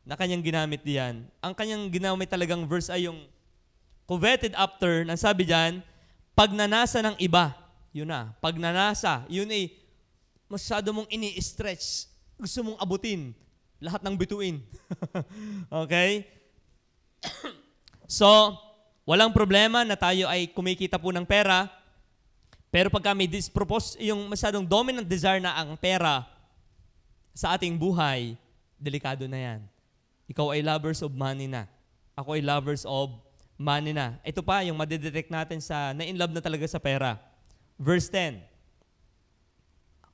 na kanyang ginamit diyan. Ang kanyang ginamit talagang verse ay yung coveted after, na sabi diyan, pagnanasa ng iba. Yun na. Pagnanasa. Yun masyado mong ini-stretch. Gusto mong abutin. Lahat ng bituin. Okay? So, walang problema na tayo ay kumikita po ng pera. Pero pagka may yung masyadong dominant desire na ang pera sa ating buhay, delikado na yan. Ikaw ay lovers of money na. Ako ay lovers of money na. Ito pa, yung madidetect natin sa na-in-love na talaga sa pera. Verse 10.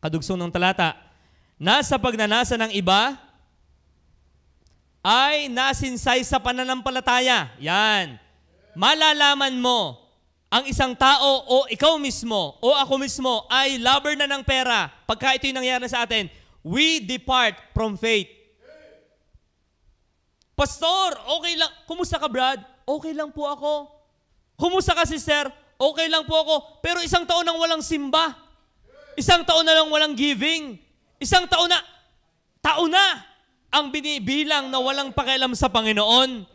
Kadugsong ng talata. Nasa pagnanasa ng iba ay nasinsay sa pananampalataya. Yan. Malalaman mo ang isang tao o ikaw mismo o ako mismo ay lover na ng pera. Pagka ito yung nangyari sa atin, we depart from faith. Pastor, okay lang. Kumusta ka, Brad? Okay lang po ako. Kumusta ka, sister? Okay lang po ako. Pero isang taon nang walang simba. Isang taon na lang walang giving. Isang taon na ang binibilang na walang pakialam sa Panginoon.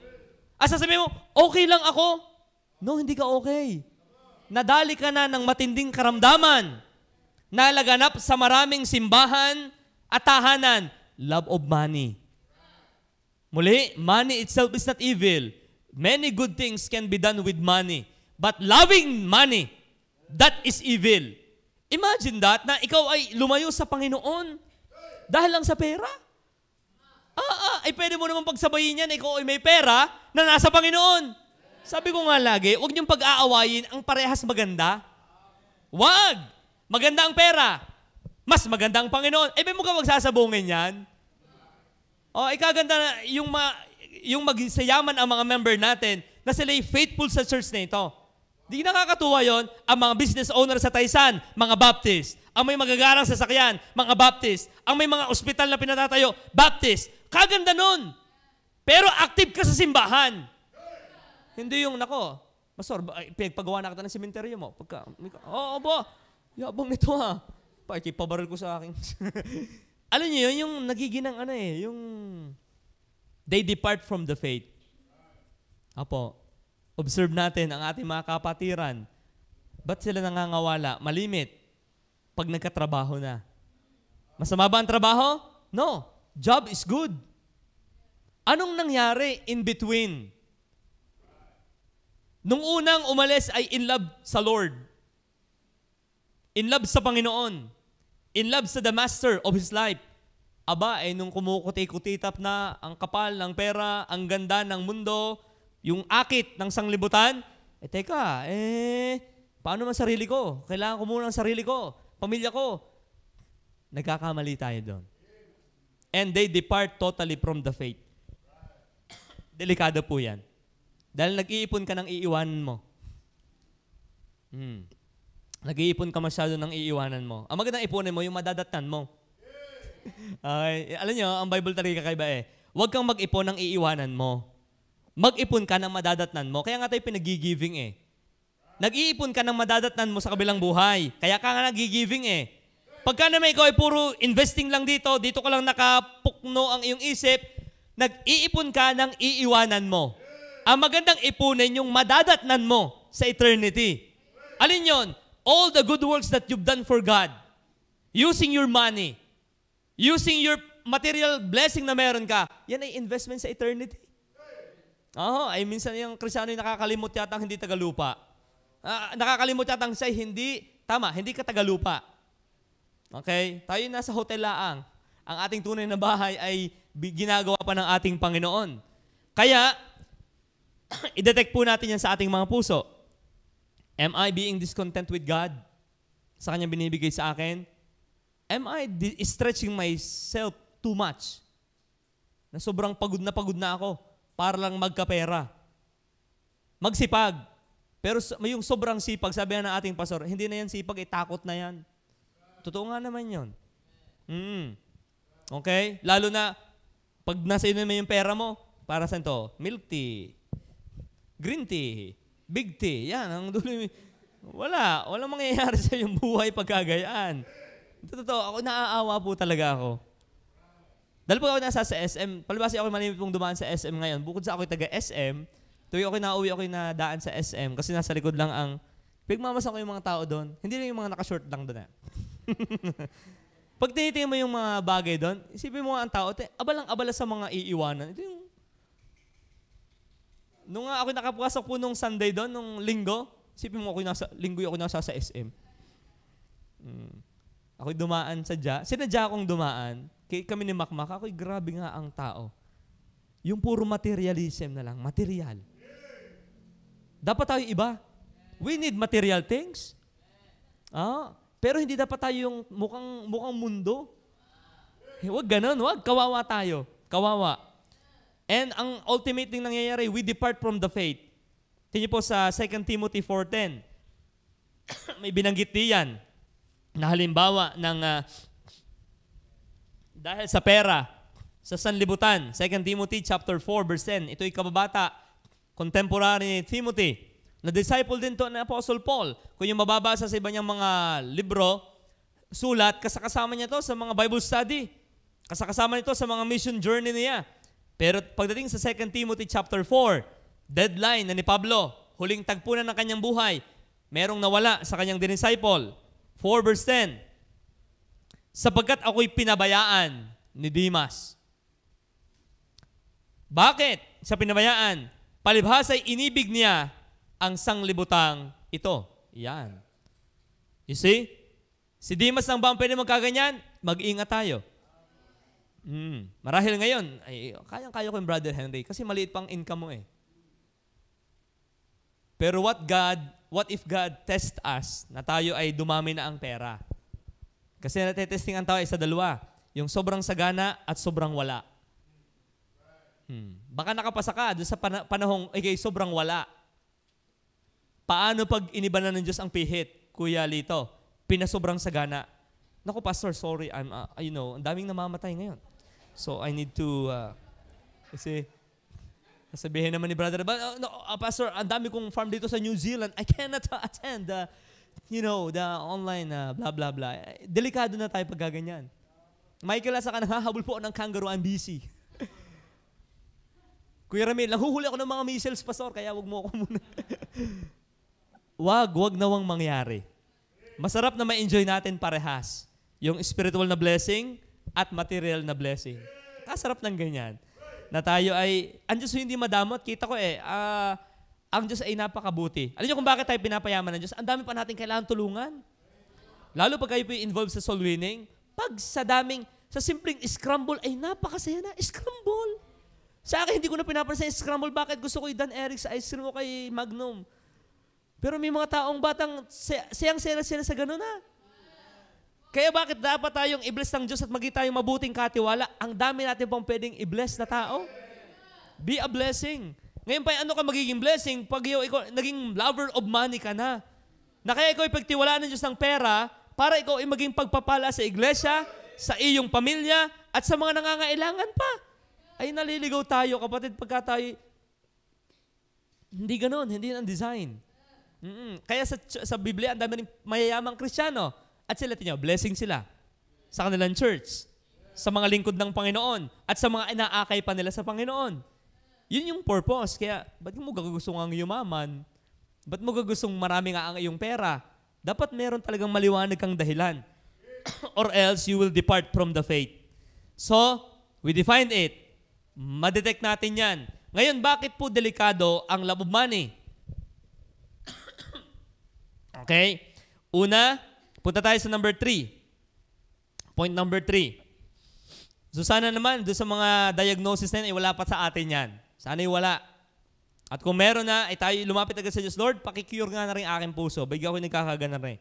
Asa sabihin mo, okay lang ako. No, hindi ka okay. Nadali ka na ng matinding karamdaman. Nalaganap sa maraming simbahan at tahanan. Love of money. Muli, money itself is not evil. Many good things can be done with money. But loving money, that is evil. Imagine that, na ikaw ay lumayo sa Panginoon dahil lang sa pera. Ay pwede mo naman pagsabayin yan, ikaw ay may pera na nasa Panginoon. Sabi ko nga lagi, huwag niyong pag-aawayin ang parehas maganda. Wag! Maganda ang pera. Mas maganda ang Panginoon. May mo ka magsasabungin yan? Ikaganda na yung magsayaman ang mga member natin na sila'y faithful sa church na ito. Di nakakatuwa yon ang mga business owner sa Taysan, mga Baptist. Ang may magagarang sasakyan, mga Baptist. Ang may mga ospital na pinatatayo, Baptist. Kaganda nun. Pero active ka sa simbahan. Hindi yung, Pastor, paggawa na kita ng sementeryo mo. Yabang nito pakipabaril ko sa akin. Alam niyo yun, yung nagiginang yung they depart from the faith. Apo, observe natin ang ating mga kapatiran. Ba't sila nangangawala? Malimit. Pag nagkatrabaho na. Masama ba ang trabaho? No. Job is good. Anong nangyari in between? Nung unang umalis ay in love sa Lord. In love sa Panginoon. In love sa the master of his life. Nung kumukuti-kutitap na ang kapal ng pera, ang ganda ng mundo, yung akit ng sanglibutan, paano man sarili ko? Kailangan ko muna ang sarili ko, pamilya ko. Nagkakamali tayo doon. And they depart totally from the faith. Delikado po yan. Dahil nag-iipon ka ng iiwanan mo. Nag-iipon ka masyado ng iiwanan mo. Ang magandang ipunin mo, yung madadatnan mo. Okay. Alam nyo, ang Bible talaga kakaiba eh. Huwag kang mag-ipon ng iiwanan mo. Mag-ipon ka ng madadatnan mo. Kaya nga tayo pinag-giving eh. Nag-iipon ka ng madadatnan mo sa kabilang buhay. Kaya ka nga nag-giving eh. Pagka naman ikaw ay puro investing lang dito ka lang nakapukno ang iyong isip, nag-iipon ka ng iiwanan mo. Ang magandang ipunin yung madadatnan mo sa eternity. Alin yon? All the good works that you've done for God, using your money, using your material blessing na meron ka, yan ay investment sa eternity. Ay minsan yung Kristiyano yung nakakalimot yata hindi tagalupa. Nakakalimot yata siya hindi ka tagalupa. Okay? Tayo nasa hotel laang. Ang ating tunay na bahay ay ginagawa pa ng ating Panginoon. Kaya, i-detect po natin yan sa ating mga puso. Am I being discontent with God sa Kanyang binibigay sa akin? Am I stretching myself too much? Na sobrang pagod na ako para lang magkapera. Magsipag. Pero yung sobrang sipag, sabi ng ating pastor, hindi na yan sipag, takot na yan. Totoo nga naman yun. Okay? Lalo na, pag nasa inyo naman yung pera mo, para saan to? Milk tea, green tea, big tea. Yan, ang dulo. Walang mangyayari sa yung buhay pagkagayaan. Totoo, ako naaawa po talaga ako. Dahil po ako nasa sa SM, palibasi ako manimip pong dumaan sa SM ngayon. Bukod sa ako taga-SM, tuwing ako nauwi ako na daan sa SM kasi nasa likod lang ang pigmamasan ko yung mga tao doon. Hindi lang yung mga naka-short lang doon. Pag tinitingnan mo yung mga bagay doon, isipin mo nga ang tao, abalang-abala sa mga iiwanan. Ito yung... Nung ako nakapasok po nung Sunday doon, nung linggo, isipin mo ako nasa sa SM. Ako'y dumaan sinadya akong dumaan. Kami ni Makmak, ako'y grabe nga ang tao. Yung puro materialism na lang, material. Dapat tayo iba. We need material things. Pero hindi dapat tayo yung mukhang mundo. Huwag ganun, huwag. Kawawa tayo. Kawawa. And ang ultimate thing nangyayari, we depart from the faith. Tingnan po sa 2 Timothy 4:10. May binanggit diyan na halimbawa ng dahil sa pera, sa sanlibutan. 2 Timothy chapter 4 verse 10. Ito'y kababata, contemporary ni Timothy. Na-disciple din to ng Apostle Paul. Kung yung mababasa sa iba niyang mga libro, sulat, kasama niya to sa mga Bible study. Kasama nito sa mga mission journey niya. Pero pagdating sa 2 Timothy chapter 4, deadline na ni Pablo, huling tagpunan ng kanyang buhay, merong nawala sa kanyang disciple. 4 verse 10, sapagkat ako'y pinabayaan ni Demas. Bakit sa pinabayaan? Palibhasa'y inibig niya ang sanglibutang ito. Yan. You see? Si Demas lang ba ang pwede magkaganyan? Mag-ingat tayo. Marahil ngayon, ay, kayang-kaya ko yung Brother Henry kasi maliit pang income mo eh. Pero what if God test us na tayo ay dumami na ang pera? Kasi natetesting ang tao ay sa dalawa. Yung sobrang sagana at sobrang wala. Baka nakapasa ka doon sa panahong sobrang wala. Paano pag iniba na ng Diyos ang pihit, Kuya Lito? Pinasobrang sagana. Naku, Pastor, sorry. ang daming namamatay ngayon. So, I need to, kasi, sabihin naman ni Brother, Pastor, ang dami kong farm dito sa New Zealand. I cannot attend the online, blah, blah, blah. Delikado na tayo pag gaganyan. Michael, asa ka nanghahabol po ng kangaroo, I'm busy. Kuya Ramil, nahuhuli ako ng mga missiles, Pastor, kaya wag mo ako muna. wag nawang mangyari. Masarap na ma-enjoy natin parehas. Yung spiritual na blessing at material na blessing. Kasarap ng ganyan. Na tayo ay, ang Diyos hindi madamot. Kita ko ang Diyos ay napakabuti. Alam niyo kung bakit tayo pinapayaman ng Diyos? Ang dami pa natin kailangan tulungan. Lalo pag kayo po involved sa soul winning, pag sa simpleng scramble, ay napakasaya na. Scramble. Sa akin, hindi ko na pinapansin scramble. Bakit gusto ko Dan Eric's ice cream o kay Magnum? Pero may mga taong batang sayang-saya sila sa gano'n na. Kaya bakit dapat tayong i-bless ng Diyos at maging tayong mabuting katiwala? Ang dami natin pang pwedeng i-bless na tao. Be a blessing. Ngayon pa, ano ka magiging blessing pag ikaw naging lover of money ka na? Na kaya ikaw ipagtiwalaan ng Diyos ng pera para ikaw ay maging pagpapala sa iglesia, sa iyong pamilya, at sa mga nangangailangan pa. Ay naliligaw tayo, kapatid, pagka tayo, hindi ganon, hindi yun ang design. Kaya sa Biblia, ang dami rin mayayamang Kristiyano. At sila, tinyo, blessing sila sa kanilang church, sa mga lingkod ng Panginoon, at sa mga inaakay pa nila sa Panginoon. Yun yung purpose. Kaya, ba't mo gagustong ang yumaman? Ba't mo gagustong marami nga ang iyong pera? Dapat meron talagang maliwanag kang dahilan. Or else you will depart from the faith. So, we defined it. Madetect natin yan. Ngayon, bakit po delikado ang love of money? Okay? Una, punta tayo sa number 3. Point number 3. So sana naman, doon sa mga diagnosis na yan, wala pa sa atin yan. Sana'y wala. At kung meron na, ay tayo lumapit agad sa Diyos, Lord, pakicure nga na rin aking puso. Bigyan ko ay nagkakagana rin.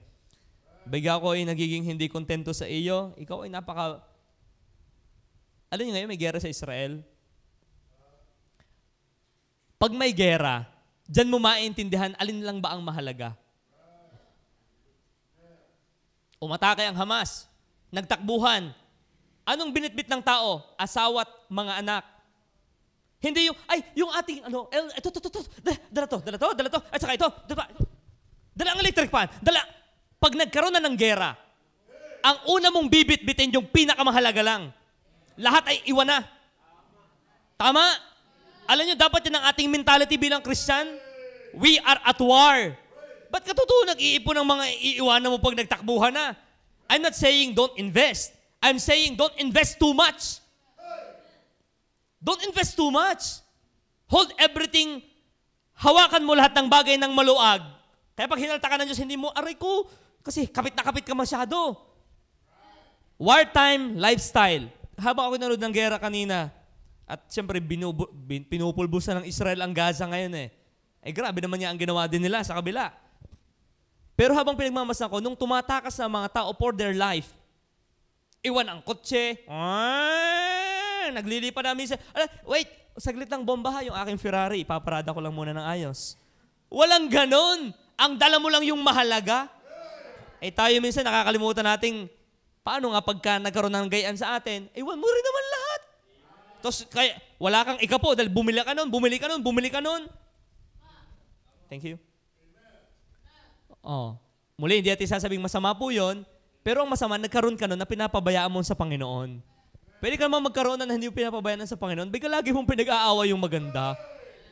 Bigyan ko ay nagiging hindi kontento sa iyo. Ikaw ay napaka... Alam niyo ngayon, may gera sa Israel. Pag may gera, dyan mo maintindihan, alin lang ba ang mahalaga? Umatake ang Hamas. Nagtakbuhan. Anong binitbit ng tao? Asawa at mga anak. Hindi yung, yung ating, dala to, at saka ito, dala ang electric fan, pag nagkaroon na ng gera, ang una mong bibit-bitin yung pinakamahalaga lang. Lahat ay iwan na. Tama? Alam nyo, dapat yan ang ating mentality bilang Christian. We are at war. Ba't ka totoo nag-iipon ng mga iiwanan mo pag nagtakbuhan na? I'm not saying don't invest. I'm saying don't invest too much. Don't invest too much. Hold everything. Hawakan mo lahat ng bagay ng maluag. Kaya pag hinalta ka ng Diyos, hindi mo, aray ko, kasi kapit na kapit ka masyado. Wartime lifestyle. Habang ako nanood ng gera kanina, at siyempre pinupulbusan ng Israel ang Gaza ngayon eh. Grabe naman niya ang ginawa din nila sa kabila. Pero habang pinagmamasan ko, nung tumatakas na mga tao for their life, iwan ang kotse, naglilipad namin sa, wait, saglit lang bomba yung aking Ferrari, ipaparada ko lang muna ng ayos. Walang ganon. Ang dala mo lang yung mahalaga. Tayo minsan nakakalimutan nating, paano nga pagka nagkaroon ng gayaan sa atin, iwan mo rin naman lahat. Tapos, kaya, wala kang ikapo dahil bumili ka nun. Thank you. Muli, hindi natin sasabing masama po yun, pero ang masama, nagkaroon ka nun na pinapabayaan mo sa Panginoon. Pwede ka naman magkaroon na hindi mo pinapabayaan sa Panginoon, bigla lagi mong pinag-aawa yung maganda.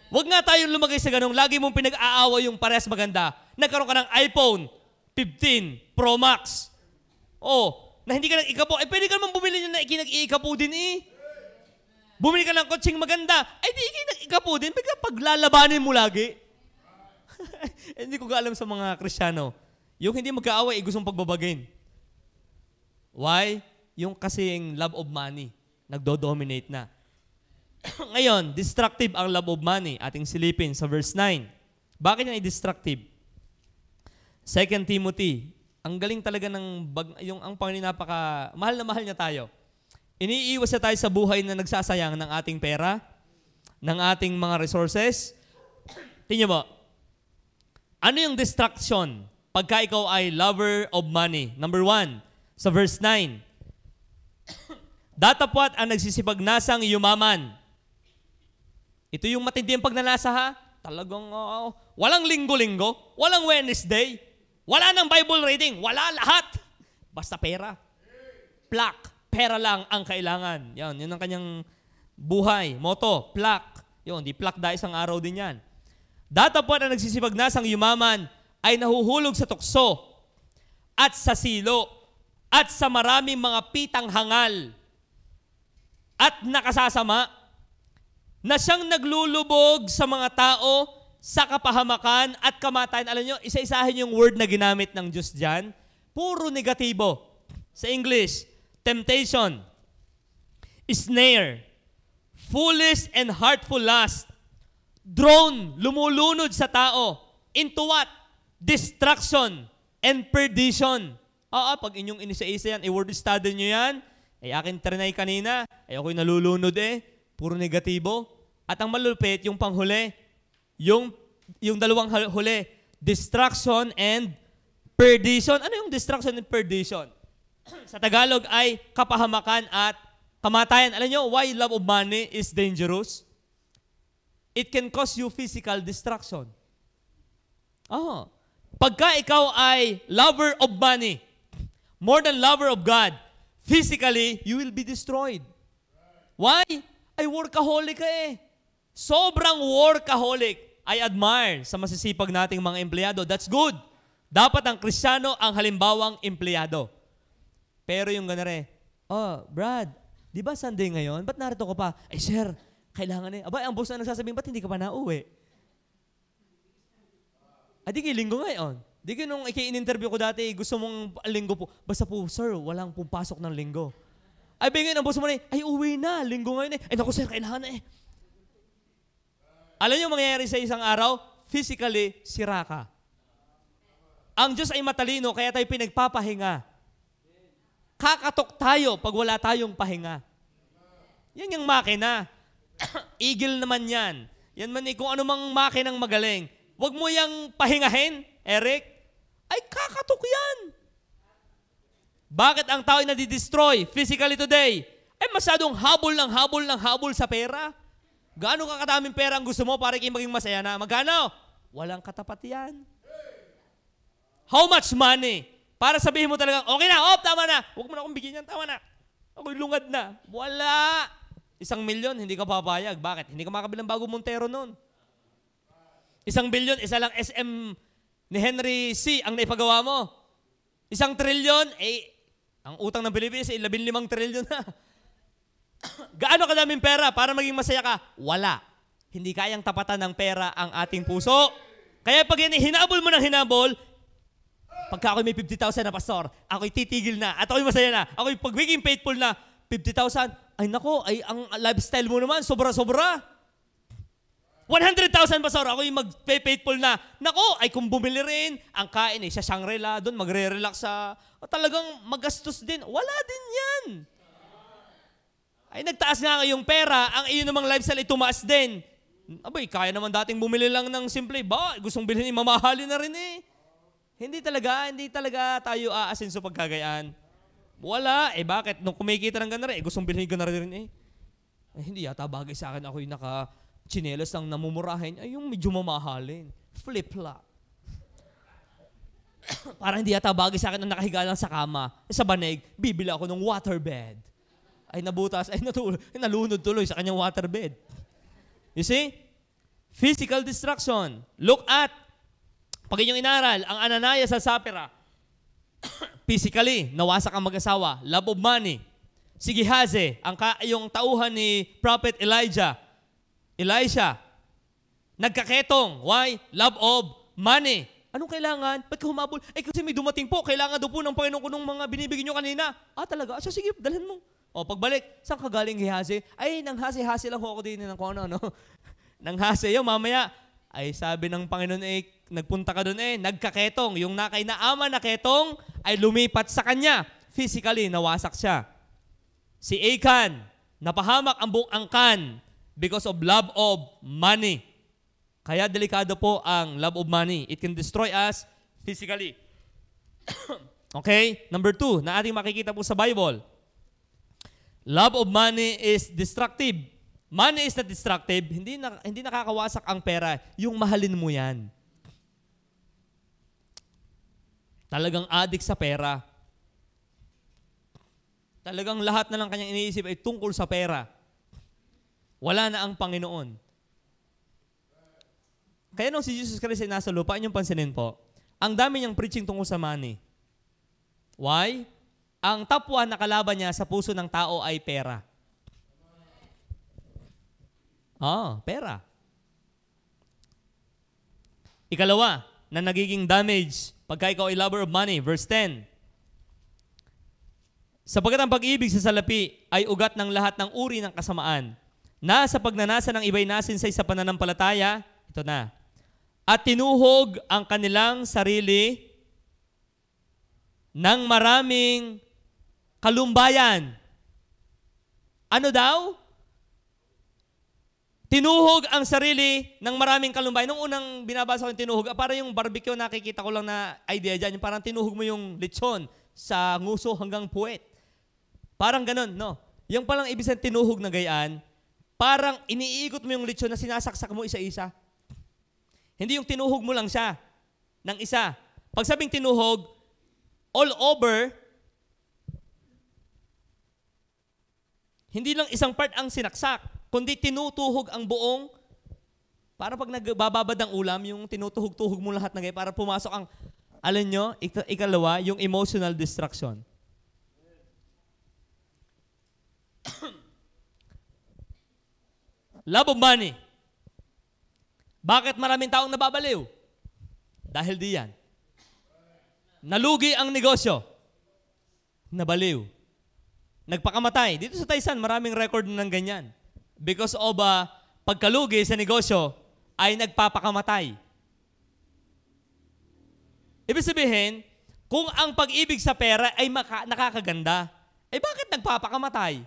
Huwag nga tayong lumagay sa ganong, lagi mong pinag-aawa yung parehas maganda. Nagkaroon ka ng iPhone 15 Pro Max. Na hindi ka nag-ikapo, pwede ka naman bumili nyo na ikinag-iikapo din Bumili ka ng kotseng maganda, di ikinag-ikapo din, bigla paglalabanin mo lagi. Hindi ko alam sa mga Kristiyano. Yung hindi magkaaway, gustong pagbabagin. Why? Yung kasing love of money. Nagdo-dominate na. Ngayon, destructive ang love of money. Ating silipin sa verse 9. Bakit yan i-destructive? 2 Timothy. Ang galing talaga ang Panginoon mahal na mahal niya tayo. Iniiwas na tayo sa buhay na nagsasayang ng ating pera, ng ating mga resources. Tingnan mo, ano yung distraction pagka ikaw ay lover of money? Number 1, sa verse 9. Datapwat ang nagsisipagnasang yumaman. Ito yung matinding pagnanasa ha. Talagang walang linggo-linggo, walang Wednesday, wala nang Bible reading, wala lahat. Basta pera. Pera lang ang kailangan. Yun ang kanyang buhay. Motto, plak. Yun, di plak dahil isang araw din yan. Datapwat ang nagsisipagnasang yumaman ay nahuhulog sa tukso at sa silo at sa maraming mga pitang hangal at nakasasama na siyang naglulubog sa mga tao sa kapahamakan at kamatayan. Alam nyo, isa-isahin yung word na ginamit ng Diyos dyan. Puro negatibo. Sa English, temptation, snare, foolish and heartful lust, drone, lumulunod sa tao, into what? Destruction and perdition. Pag inyong inisa-isa yan, word study nyo yan, akin trinay kanina, ako'y nalulunod puro negatibo. At ang malupit, yung panghuli, yung dalawang huli, distraction and perdition. Ano yung distraction and perdition? Sa Tagalog ay kapahamakan at kamatayan. Alam nyo, why love of money is dangerous? It can cause you physical destruction. Pagka ikaw ay lover of money, more than lover of God, physically, you will be destroyed. Why? Ay workaholic ka Sobrang workaholic. I admire sa masisipag nating mga empleyado. That's good. Dapat ang Kristiyano ang halimbawang empleyado. Pero yung ganare, Brad, di ba Sunday ngayon? Ba't narito ka pa? Ay, sir, kailangan Aba, ang boss na nagsasabihin, ba't hindi ka pa nauwi? Di kayo linggo ngayon. Di kayo nung in-interview ko dati, gusto mong linggo po. Basta po, sir, walang pumapasok ng linggo. Ay, bigyan ang boss mo na ay uwi na, linggo ngayon Ay, naku sir, kailangan na Alam niyo mangyayari sa isang araw? Physically, sira ka. Ang Diyos ay matalino, kaya tayo pinagpapahinga. Kakatok tayo pag wala tayong pahinga. Yan yung makina. Eagle naman yan. Yan man kung ano mang makinang magaling. Huwag mo yang pahingahin, Eric. Ay, kakatok yan. Bakit ang tao ay nadidestroy physically today? Ay, masyadong habol sa pera. Gaano kakadaming pera ang gusto mo para kayo maging masaya na? Magkano? Walang katapat yan. How much money? Para sabihin mo talagang, okay na, tama na. Huwag mo na akong bigyan yan, tama na. Ako'y lungad na. Wala. 1 milyon, hindi ka papayag. Bakit? Hindi ka makabilang bago Montero noon. 1 bilyon, isa lang SM ni Henry C. ang naipagawa mo. 1 trilyon, ang utang ng Pilipinas ay 15 trilyon na. Gaano kadaming pera para maging masaya ka? Wala. Hindi kayang tapatan ng pera ang ating puso. Kaya pag hinabol mo ng hinabol, pagka ako'y may 50,000 na pastor, ako'y titigil na at ako'y masaya na. Ako'y pag maging faithful na, 50,000, ay nako, ay ang lifestyle mo naman, sobra-sobra. 100,000 pastor, ako'y mag-faithful na. Nako, ay kung bumili rin, ang kain sa Shangri-La, doon magre-relax sa, talagang magastos din. Wala din yan. Ay nagtaas nga yung pera, ang iyo namang lifestyle ay tumaas din. Abay, kaya naman dating bumili lang ng simple. Gustong bilhin, mamahalin na rin Hindi talaga tayo aasenso pagkagayaan. Wala. Bakit? Nung kumikita ng ganara, gustong bilhin ganara rin hindi yata bagay sa akin. Ako'y naka-chinelas ang namumurahin. Ay, yung medyo mamahalin. Flip-flop. Parang hindi yata bagay sa akin ang nakahiga lang sa kama. Sa banig, bibili ako ng waterbed. Ay nabutas, nalunod tuloy sa kanyang waterbed. You see? Physical destruction. Look at, pag inyong inaral, ang Ananias sa Sapphira, physically, nawasak ang mag-asawa, love of money. Si Gehazi, yung tauhan ni Prophet Elisha, nagkaketong. Why? Love of money. Anong kailangan? Ba't ka humabol? Kasi may dumating po, kailangan daw po ng Panginoon ko nung mga binibigyan nyo kanina. Talaga? Sige, dalhin mo. Pagbalik, saan ka galing Gehazi? Ay, nang hasi-hasi lang ako din ng kung ano. Nang hasi yung mamaya, ay sabi ng Panginoon nagpunta ka doon nagkaketong. Yung nakainaama na ketong ay lumipat sa kanya. Physically, nawasak siya. Si Achan, napahamak ang buong angkan because of love of money. Kaya delikado po ang love of money. It can destroy us physically. Okay? Number 2, na ating makikita po sa Bible. Love of money is destructive. Money is not destructive. Hindi nakakawasak ang pera. Yung mahalin mo yan. Talagang addict sa pera. Talagang lahat na lang kanyang iniisip ay tungkol sa pera. Wala na ang Panginoon. Kaya nung si Jesus Christ ay nasa lupa, inyong pansinin po, ang dami niyang preaching tungkol sa money. Why? Ang top 1 na kalaban niya sa puso ng tao ay pera. Pera. Ikalawa, na nagiging damage pagka ikaw ay lover of money. Verse 10. Sapagkat ang pag-ibig sa salapi ay ugat ng lahat ng uri ng kasamaan. Na sa pagnanasa ng iba'y nasinsay sa pananampalataya, ito na, at tinuhog ang kanilang sarili ng maraming kalumbayan. Ano daw? Tinuhog ang sarili ng maraming kalumbayan. Nung unang binabasa ko yung tinuhog, para yung barbecue, nakikita ko lang na idea dyan. Yung parang tinuhog mo yung lechon sa nguso hanggang puwet. Parang ganun, no? Yung palang ibig sabihin tinuhog na gayaan, parang iniikot mo yung lechon na sinasaksak mo isa-isa. Hindi yung tinuhog mo lang siya ng isa. Pag sabing tinuhog, all over, hindi lang isang part ang sinaksak, kundi tinutuhog ang buong, para pag nagbababad ang ulam, yung tinutuhog-tuhog mo lahat na gaya, para pumasok ang, alam nyo, ikalawa, yung emotional distraction. Love of money. Bakit maraming taong nababaliw? Dahil diyan. Nalugi ang negosyo. Nabaliw. Nagpakamatay. Dito sa Taysan, maraming record ng ganyan. Because of pagkalugi sa negosyo, ay nagpapakamatay. Ibig sabihin, kung ang pag-ibig sa pera ay nakakaganda, eh bakit nagpapakamatay?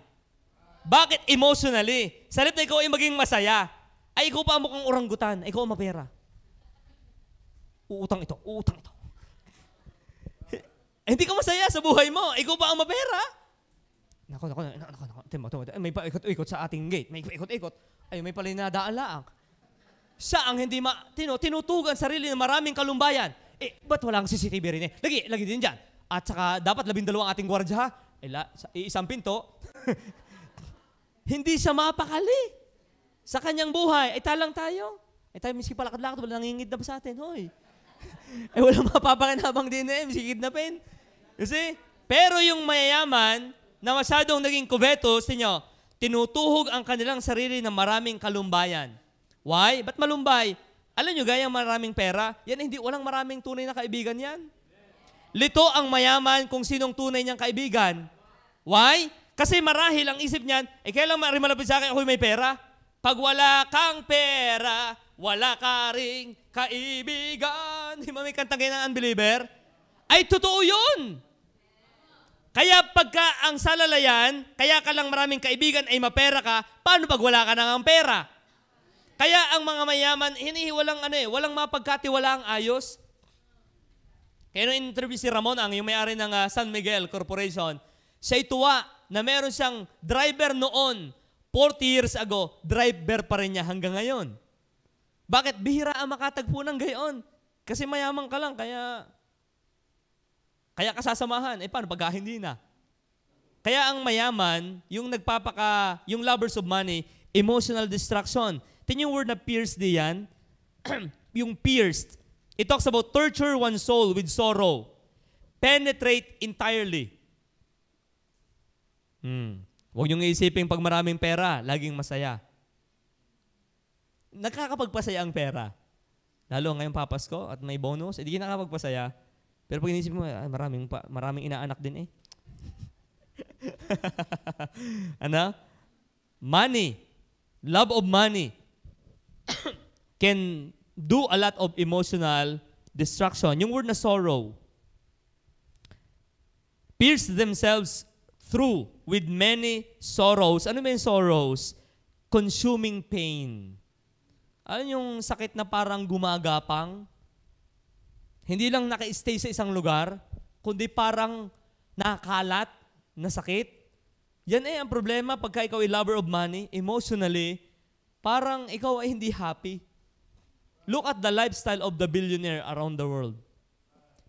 Bakit emotionally? Sa halip na ikaw ay maging masaya, ay ikaw pa mukhang oranggutan, ay ikaw ang mapera. Uutang ito. Hindi ka masaya sa buhay mo, ikaw pa ang mapera. Nako. May paikot-ikot sa ating gate. May paikot-ikot. Ay, may palinadaan laang. Siya ang hindi tinutugan sarili ng maraming kalumbayan. Eh, ba't walang CCTV rin eh? Lagi din dyan. At saka, dapat 12 ang ating gwardya ha? Isang pinto. Hindi siya mapakali sa kanyang buhay. Ay, talang tayo. Ay, tayo miski palakad-lakad, wala nangingid na pa sa atin. Hoy. Ay, wala mapapakinabang din eh. Miski kidnapin. Kasi, pero yung mayayaman, na masyadong naging kubetos, tinutuhog ang kanilang sarili ng maraming kalumbayan. Why? Ba't malumbay? Alam nyo, gayang maraming pera, yan hindi, walang maraming tunay na kaibigan yan. Lito ang mayaman kung sinong tunay niyang kaibigan. Why? Kasi marahil ang isip niyan, kailan malapit sa akin ako'y may pera? Pag wala kang pera, wala ka ring kaibigan. Di ba may kantang ganyan ng Unbeliever? Ay, totoo yun. Kaya pagka ang salalayan, kaya ka lang maraming kaibigan ay mapera ka, paano pag wala ka nang pera? Kaya ang mga mayaman, walang mapagkatiwala ang ayos. Kaya nung interview si Ramon, yung may-ari ng San Miguel Corporation, siya'y tuwa na meron siyang driver noon, 40 years ago, driver pa rin niya hanggang ngayon. Bakit? Bihira ang makatagpo ng gayon. Kasi mayaman ka lang, kaya kasasamahan. Paano pag hindi na? Kaya ang mayaman, yung yung lovers of money, emotional distraction. Tingnan yung word na pierced diyan. Yung pierced. It talks about torture one's soul with sorrow. Penetrate entirely. Huwag niyong iisipin pag maraming pera, laging masaya. Nakakapagpasaya ang pera. Lalo ngayong Papasko at may bonus, hindi nakakapagpasaya. Pero pag inisip mo, maraming inaanak din eh. Money, love of money can do a lot of emotional destruction. Yung word na sorrow, pierce themselves through with many sorrows. Ano ba yung sorrows? Consuming pain. Ano yung sakit na parang gumagapang? Hindi lang naka-stay sa isang lugar, kundi parang nakakalat na sakit. Yan ang problema pagka ikaw ay lover of money, emotionally, parang ikaw ay hindi happy. Look at the lifestyle of the billionaire around the world.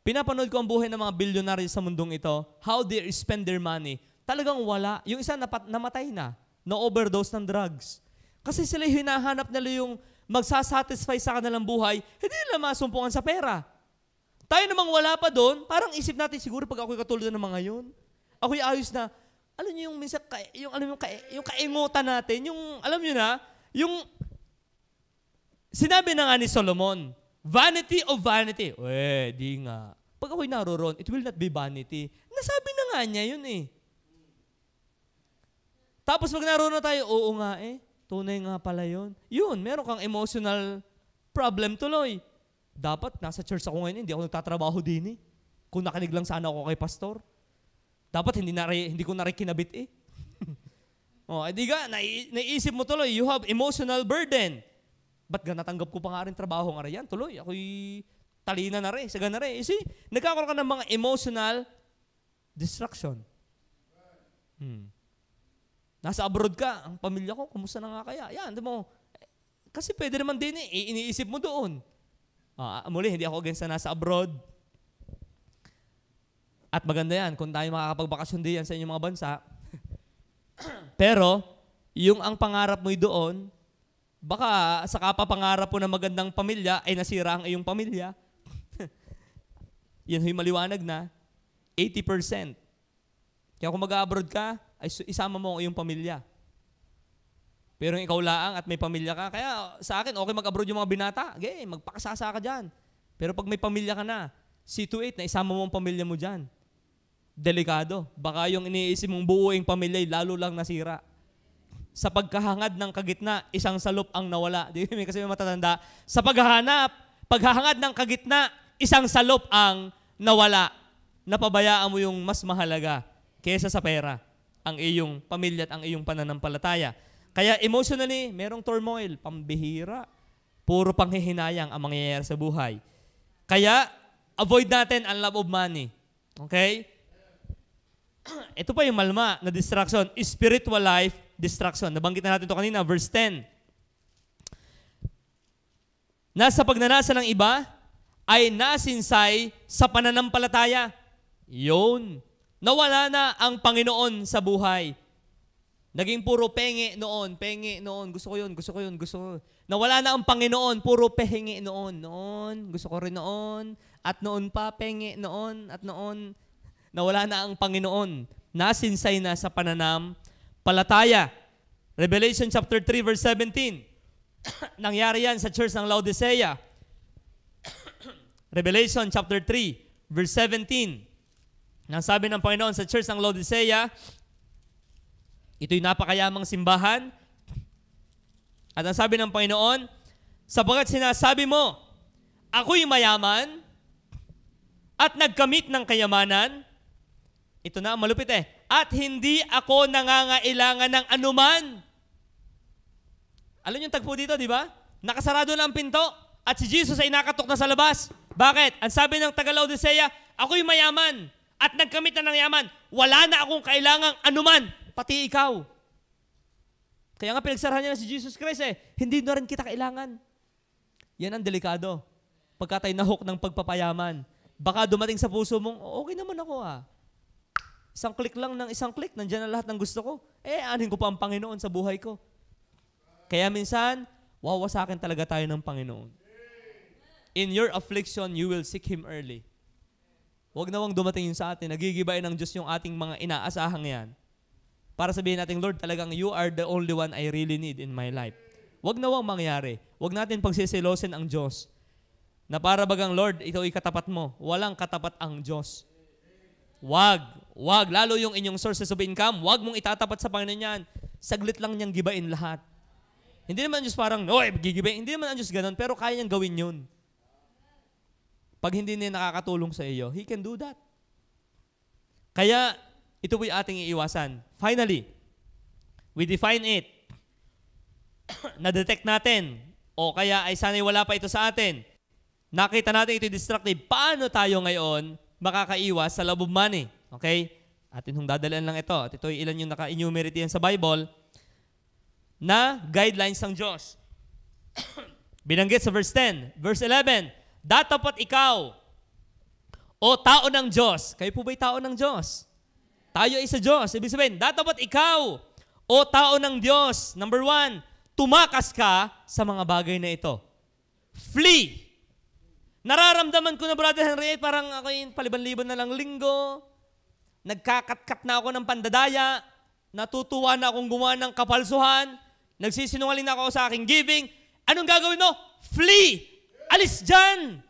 Pinapanood ko ang buhay ng mga billionaire sa mundong ito, how they spend their money. Talagang wala. Yung isa namatay na overdose ng drugs. Kasi sila hinahanap nila yung magsasatisfy sa kanilang buhay, hindi nila masumpungan sa pera. Tayo namang wala pa doon, parang isip natin, siguro pag ako'y katulad ng mga yun, ako'y ayos na, alam niyo yung minsan, yung kaingutan natin, yung, alam niyo na, yung, sinabi na nga ni Solomon, vanity of vanity. Di nga. Pag ako'y naroon, it will not be vanity. Nasabi na nga niya yun eh. Tapos pag naroon na tayo, oo nga eh, tunay nga pala yun. Yun, meron kang emotional problem tuloy. Dapat, nasa church ako ngayon, hindi ako nagtatrabaho din eh. Kung nakinig lang sana ako kay pastor. Dapat hindi ko na rin kinabit eh. Di ka, naiisip mo tuloy, you have emotional burden. Ba't natanggap ko pa nga rin trabaho nga rin yan? Tuloy, ako'y talina na rin, saga na rin. You see, nagkakaroon ka ng mga emotional distraction. Nasa abroad ka, ang pamilya ko, kumusta na nga kaya? Yan, di mo. Kasi pwede naman din iniisip mo doon. Muli, hindi ako against na nasa abroad. At maganda yan, kung tayo makakapagbakasyon din yan sa inyong mga bansa. Pero, yung ang pangarap mo doon, baka sa kapapangarap mo na magandang pamilya, ay nasira ang iyong pamilya. Yan huy maliwanag na, 80%. Kaya kung mag-abroad ka, ay isama mo ang iyong pamilya. Pero ikaw laang at may pamilya ka, kaya sa akin, okay mag-abroad yung mga binata. Okay, magpakasasa ka dyan. Pero pag may pamilya ka na, see to it na isama mo ang pamilya mo dyan. Delikado. Baka yung iniisip mong buuing pamilya ay lalo lang nasira. Sa pagkahangad ng kagitna, isang salop ang nawala. Di ba? Kasi may matatanda. Sa paghahangad ng kagitna, isang salop ang nawala. Napabayaan mo yung mas mahalaga kaysa sa pera, ang iyong pamilya at ang iyong pananampalataya. Kaya emotionally, merong turmoil, pambihira. Puro panghihinayang ang mangyayari sa buhay. Kaya, avoid natin ang love of money. Okay? Ito pa yung malma na distraction. Spiritual life distraction. Nabanggit na natin ito kanina, verse 10. Nasa pagnanasa ng iba ay nasinsay sa pananampalataya. Yun. Nawala na ang Panginoon sa buhay. Naging puro penge noon. Gusto ko yun. Nawala na ang Panginoon, puro penge noon. Gusto ko rin noon. At noon pa, penge noon. At noon, nawala na ang Panginoon. Nasinsay na sa pananampalataya. Revelation chapter 3 verse 17. Nangyari yan sa church ng Laodicea. Revelation chapter 3 verse 17. Nang sabi ng Panginoon sa church ng Laodicea, ito'y napakayamang simbahan. At ang sabi ng Panginoon, sapagkat sinasabi mo, ako'y mayaman at nagkamit ng kayamanan. Ito na, malupit eh. At hindi ako nangangailangan ng anuman. Alam niyo yung tagpo dito, di ba? Nakasarado na ang pinto at si Jesus ay nakatok na sa labas. Bakit? Ang sabi ng taga-Laodicea, ako'y mayaman at nagkamit na ng yaman. Wala na akong kailangang anuman, pati ikaw. Kaya nga pinagsarahan niya na si Jesus Christ eh. Hindi na rin kita kailangan. Yan ang delikado. Pagka tayo nahok ng pagpapayaman, baka dumating sa puso mong, okay naman ako ah. Isang click lang ng isang click, nandiyan na lahat ng gusto ko. Anin ko pa ang Panginoon sa buhay ko. Kaya minsan, wawasakin talaga tayo ng Panginoon. In your affliction, you will seek Him early. Huwag nawang dumating yun sa atin. Nagigibain ng Diyos yung ating mga inaasahang yan. Para sabihin natin, Lord, talagang you are the only one I really need in my life. Huwag nawang mangyari. Huwag natin pagsisilosin ang Diyos. Na para bagang, Lord, ito ay katapat mo. Walang katapat ang Diyos. Wag. Lalo yung inyong sources of income, wag mong itatapat sa Panginoon yan. Saglit lang niyang gibain lahat. Hindi naman ang Diyos parang, gigibain. Hindi naman ang Diyos ganun, pero kaya niyang gawin yun. Pag hindi niya nakakatulong sa iyo, He can do that. Kaya, ito po'y ating iiwasan. Finally, we define it. Na-detect natin. O kaya ay sana'y wala pa ito sa atin. Nakita natin ito'y destructive. Paano tayo ngayon makakaiwas sa love of money? Okay? Atin hong dadalan lang ito. At ito'y ilan yung naka-enumerate yan sa Bible na guidelines ng Diyos. Binanggit sa verse 10. Verse 11. Datapat ikaw, o tao ng Diyos. Kayo po ba'y tao ng Diyos? Tayo ay sa Diyos. Ibig sabihin, datapat ikaw, o tao ng Diyos. Number 1, tumakas ka sa mga bagay na ito. Flee. Nararamdaman ko na, Brother Henry, parang ako yung paliban-liban na lang linggo. Nagkakat-kat na ako ng pandadaya. Natutuwa na akong gumawa ng kapalsuhan. Nagsisinungaling na ako sa aking giving. Anong gagawin mo? Flee! Alis dyan!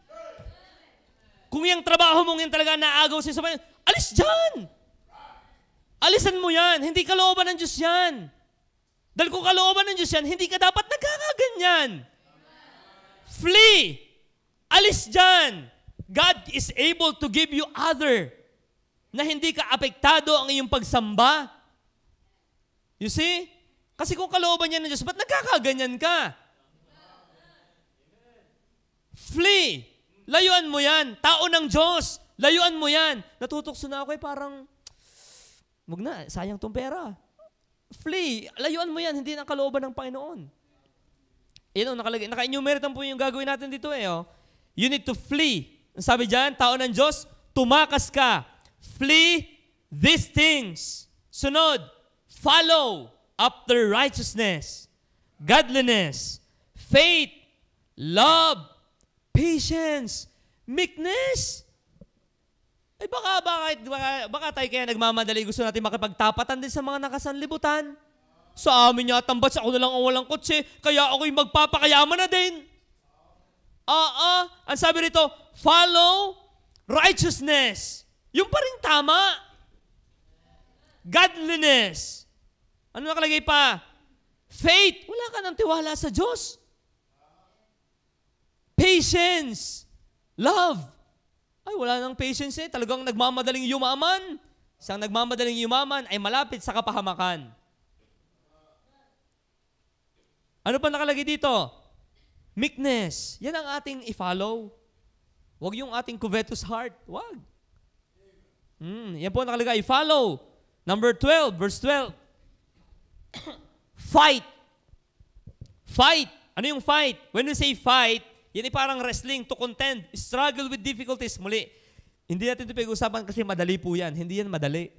Kung yung trabaho mong yung talaga naagaw sa isa, alis dyan! Alisan mo yan. Hindi kalooban ng Diyos yan. Dahil kung kalooban ng Diyos yan, hindi ka dapat nagkakaganyan. Flee! Alis dyan! God is able to give you other na hindi ka apektado ang iyong pagsamba. You see? Kasi kung kalooban niya ng Diyos, ba't nagkakaganyan ka? Flee. Layuan mo yan. Tao ng Diyos. Layuan mo yan. Natutokso na ako parang, wag na, sayang tong pera. Flee. Layuan mo yan. Hindi ng kalooban ng Panginoon. Yan o, nakalagay. Naka-enumerate po yung gagawin natin dito Oh. You need to flee. Sabi dyan, tao ng Diyos, tumakas ka. Flee these things. Sunod, follow after righteousness, godliness, faith, love, patience, meekness. Ay baka tayo kaya nagmamadali, gusto natin makipagtapatan din sa mga nakasanlibutan. Sa amin yata ang batch, ako na lang ang walang kotse, kaya ako'y magpapakayaman na din. Ang sabi rito, follow righteousness. Yung pa rin tama. Godliness. Ano nakalagay pa? Faith. Wala ka ng tiwala sa Diyos. Patience. Love. Ay, wala nang patience Talagang nagmamadaling yumaman. Isang nagmamadaling yumaman ay malapit sa kapahamakan. Ano pa nakalagay dito? Meekness. Yan ang ating i-follow. Huwag yung ating covetous heart. Huwag. Yan po nakalagay. Follow. Number 12, verse 12. Fight. Fight. Ano yung fight? When we say fight, yan ay parang wrestling, to contend, struggle with difficulties. Muli, hindi natin ito pag-usapan kasi madali po yan. Hindi yan madali.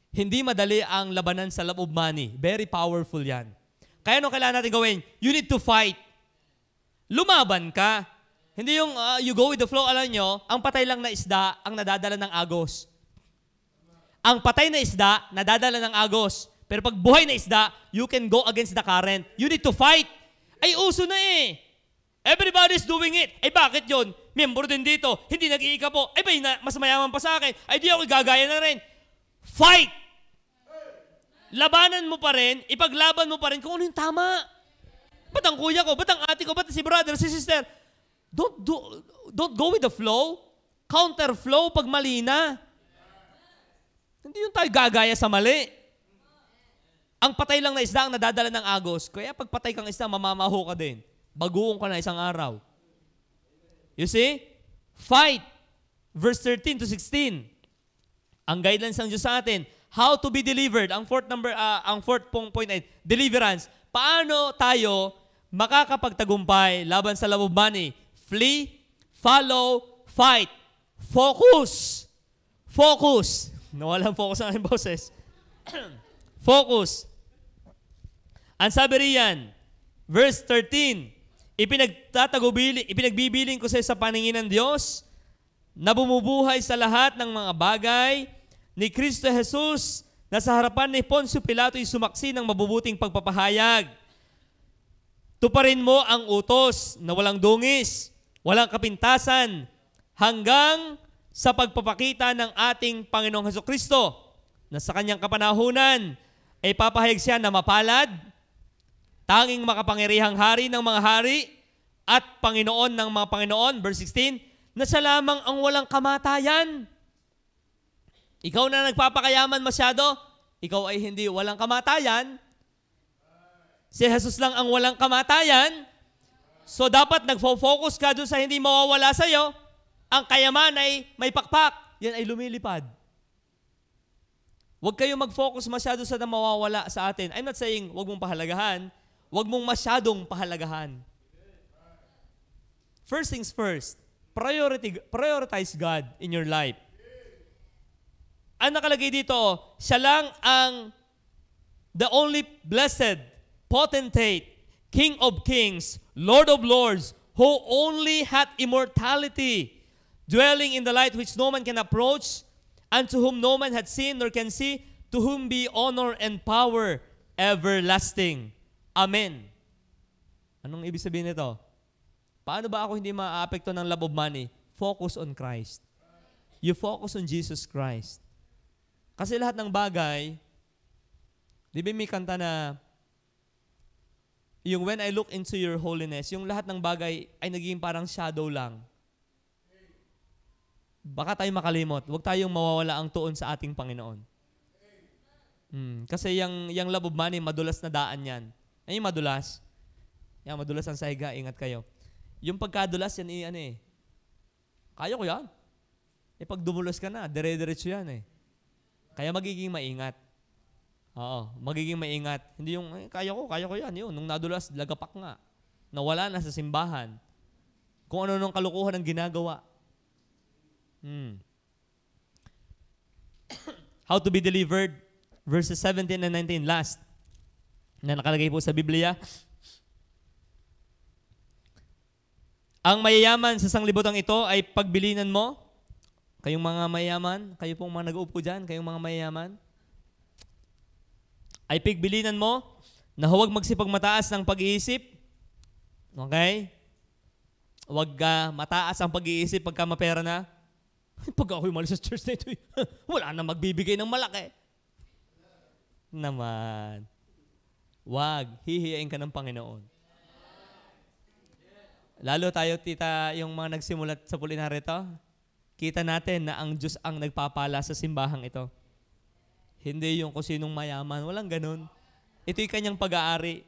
Hindi madali ang labanan sa love of money. Very powerful yan. Kaya anong kailangan natin gawin? You need to fight. Lumaban ka. Hindi yung you go with the flow. Alam nyo, ang patay lang na isda ang nadadala ng agos. Ang patay na isda, nadadala ng agos. Pero pag buhay na isda, you can go against the current. You need to fight. Ay, uso na Everybody's doing it. Ay, bakit yun? Miyembro din dito. Hindi nag-iika po. Ay, mas mayaman pa sa akin. Ay, di ako gagaya na rin. Fight! Labanan mo pa rin, ipaglaban mo pa rin kung ano yung tama. Ba't ang kuya ko? Ba't ang ate ko? Ba't si brother, si sister? Don't go with the flow. Counter flow pag mali na. Hindi yung tayo gagaya sa mali. Ang patay lang na isda ang nadadala ng agos. Kaya pag patay kang isda, mamamaho ka din. Baguong ka na isang araw. You see? Fight. Verse 13 to 16. Ang guidelines ng Diyos sa atin. How to be delivered. Ang fourth point ay deliverance. Paano tayo makakapagtagumpay laban sa love of money? Flee, follow, fight. Focus. Focus. Nawalang focus ang aking boses. Focus. Ang sabi riyan, verse 13, ipinagbibiling ko sa paningin ng Diyos na bumubuhay sa lahat ng mga bagay ni Kristo Jesus na sa harapan ni Poncio Pilato ay sumaksi ng mabubuting pagpapahayag. Tuparin mo ang utos na walang dungis, walang kapintasan, hanggang sa pagpapakita ng ating Panginoong Hesukristo na sa kanyang kapanahunan ay papahayag siya na mapalad, tanging makapangyarihang hari ng mga hari at Panginoon ng mga Panginoon. Verse 16, na siya lamang ang walang kamatayan. Ikaw na nagpapakayaman masyado, ikaw ay hindi walang kamatayan. Si Jesus lang ang walang kamatayan. So dapat nagfo-focus ka doon sa hindi mawawala sa'yo. Ang kayaman ay may pakpak. Yan ay lumilipad. Huwag kayong mag-focus masyado sa na mawawala sa atin. I'm not saying huwag mong pahalagahan. Huwag mong masyadong pahalagahan. First things first, prioritize God in your life. Ang nakalagay dito, siya lang ang the only blessed, potentate, King of kings, Lord of lords, who only hath immortality, dwelling in the light which no man can approach, and to whom no man hath seen nor can see, to whom be honor and power everlasting. Amen. Anong ibig sabihin nito? Paano ba ako hindi maaapekto ng love of money? Focus on Christ. You focus on Jesus Christ. Kasi lahat ng bagay, di ba may kanta na, yung when I look into your holiness, yung lahat ng bagay ay naging parang shadow lang. baka tayo makalimot. Huwag tayong mawawala ang tuon sa ating Panginoon. Kasi yung love of money, madulas na daan yan. Ay, madulas. Yan, madulas ang sahiga. Ingat kayo. Yung pagkadulas, yan kaya ko yan. Pag dumulas ka na, dire-diretso yan Kaya magiging maingat. Oo, magiging maingat. Hindi yung, kaya ko yan. Yun, nung nadulas, lagapak nga. Nawala na sa simbahan. Kung ano nung kalukuhan ang ginagawa. How to be delivered. Verses 17 and 19, last. Na nakalagay po sa Biblia. Ang mayayaman sa sanglibotang ito ay pagbilinan mo. Kayong mga mayayaman, kayo pong mga nag-uupo dyan, kayong mga mayayaman, ay pagbilinan mo na huwag magsipagmataas ng pag-iisip. Okay? Huwag mataas ang pag-iisip pagka mapera na. Pag ako'y malis sa church na ito, wala na magbibigay ng malaki. Naman. Wag, hihiyain ka ng Panginoon. Lalo tayo, tita, yung mga nagsimulat sa pulinaryo ito, kita natin na ang Diyos ang nagpapala sa simbahang ito. Hindi yung kung sinong mayaman. Walang ganun. Ito'y kanyang pag-aari.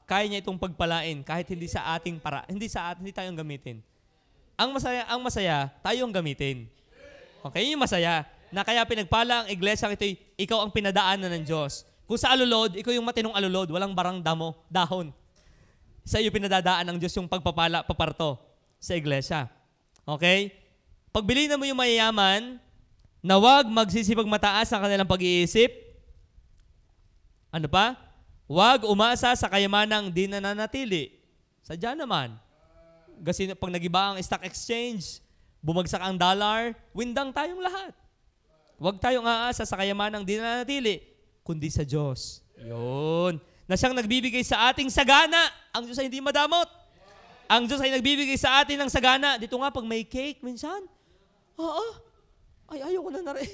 Kaya niya itong pagpalain kahit hindi sa ating hindi tayong gamitin. Ang masaya, tayong gamitin. Okay, yung masaya. Na kaya pinagpala ang iglesia ito'y ikaw ang pinadaanan ng Diyos. Kung sa alulod, ikaw yung matinong alulod, walang barang dahon. Sa iyo pinadadaan ng Diyos yung pagpapala, paparto sa iglesia. Okay? Pagbilinan mo yung mayayaman, na huwag magsisipagmataas sa kanilang pag-iisip. Ano pa? Huwag umasa sa kayamanang di nananatili. Sadya naman. Kasi pag nagiba ang stock exchange, bumagsak ang dollar, windang tayong lahat. Huwag tayong aasa sa kayamanang di nananatili, kundi sa Diyos. Yun. Na siyang nagbibigay sa ating sagana. Ang Diyos ay hindi madamot. Ang Diyos ay nagbibigay sa atin ng sagana. Dito nga, pag may cake, minsan, ay, ayaw ko na rin.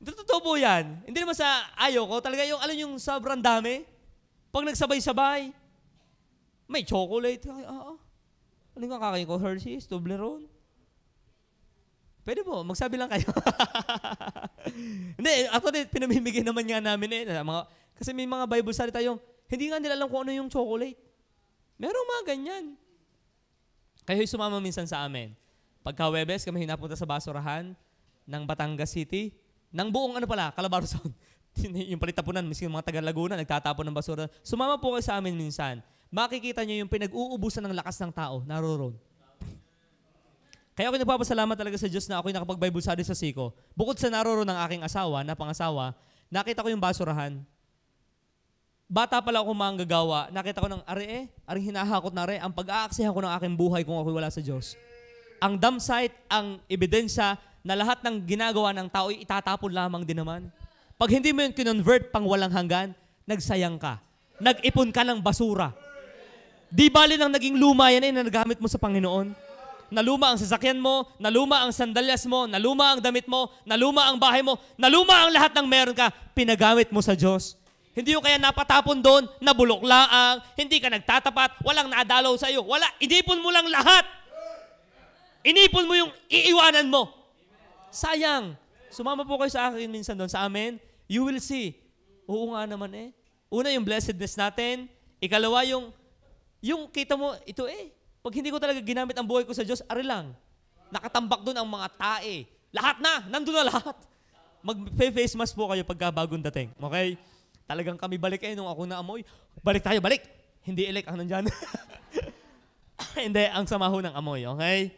Totoo po yan. Hindi naman sa ayaw ko. Talaga yung, alam yung sobrang dami. Pag nagsabay-sabay, may chocolate. Ano nga kakain ko? Hershey's, Toblerone. Pwede po, magsabi lang kayo. Hindi, actually, pinamimigay naman nga namin kasi may mga Bible study tayong, hindi nga nila alam kung ano yung chocolate. Merong mga ganyan. Kayo sumama minsan sa amin. Pagka Webes, kami hinapunta sa basurahan ng Batangas City, ng buong Calabaro Sound. Yung palitapunan, miskin mga taga Laguna, nagtatapon ng basura. Sumama po kayo sa amin minsan. Makikita nyo yung pinag-uubusan ng lakas ng tao, naroon. Kaya ako nagpapasalamat talaga sa Diyos na ako'y nakapag-Bible study sa Siko. Bukod sa naroon ng aking pangasawa, nakita ko yung basurahan. Bata pala ako manggagawa, nakita ko ng aring hinahakot na ang pag-aaksihan ko ng aking buhay kung ako'y wala sa Diyos. Ang dump site, ang ebidensya na lahat ng ginagawa ng tao ay itatapon lamang din naman. Pag hindi mo yun kinonvert pang walang hanggan, nagsayang ka. Nag-ipon ka ng basura. Di bali nang naging luma yan na nagamit mo sa Panginoon. Naluma ang sasakyan mo, naluma ang sandalyas mo, naluma ang damit mo, naluma ang bahay mo, naluma ang lahat ng meron ka, pinagamit mo sa Diyos. Hindi yung kaya napatapon doon, nabulok laang, hindi ka nagtatapat, walang nadalaw sa iyo. Wala, inipon mo lang lahat. Inipon mo yung iiwanan mo. Sayang. Sumama po kayo sa akin minsan doon, sa amin, you will see. Oo nga naman Una yung blessedness natin, ikalawa yung kita mo, ito pag hindi ko talaga ginamit ang buhay ko sa Diyos, ari lang. Nakatambak doon ang mga tae. Lahat na, nandun na lahat. Mag-face mask po kayo pagka bagong dating. Okay? Talagang kami balik nung ako na amoy. Balik tayo, balik. Hindi elek ang nandyan. Hindi, ang samaho ng amoy. Okay?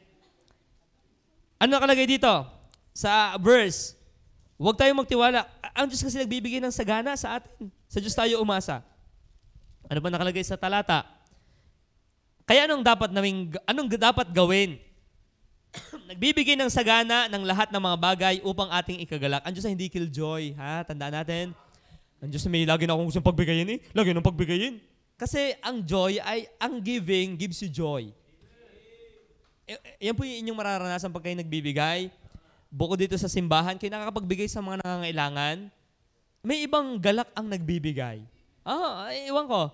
Ano nakalagay dito? Sa verse, huwag tayong magtiwala. Ang Diyos kasi nagbibigay ng sagana sa atin. Sa Diyos tayo umasa. Ano ba nakalagay sa talata? Kaya anong dapat gawin? Nagbibigay ng sagana ng lahat ng mga bagay upang ating ikagalak. Ang Diyos ay hindi killjoy. Tandaan natin. Ang Diyos may lagi na akong gustong pagbigayin Lagi nang pagbigayin. Kasi ang joy ay, ang giving gives you joy. Yan po yung inyong mararanasan pag kayo nagbibigay. Bukod dito sa simbahan, kayo nakakapagbigay sa mga nangangailangan. May ibang galak ang nagbibigay. Iwan ko.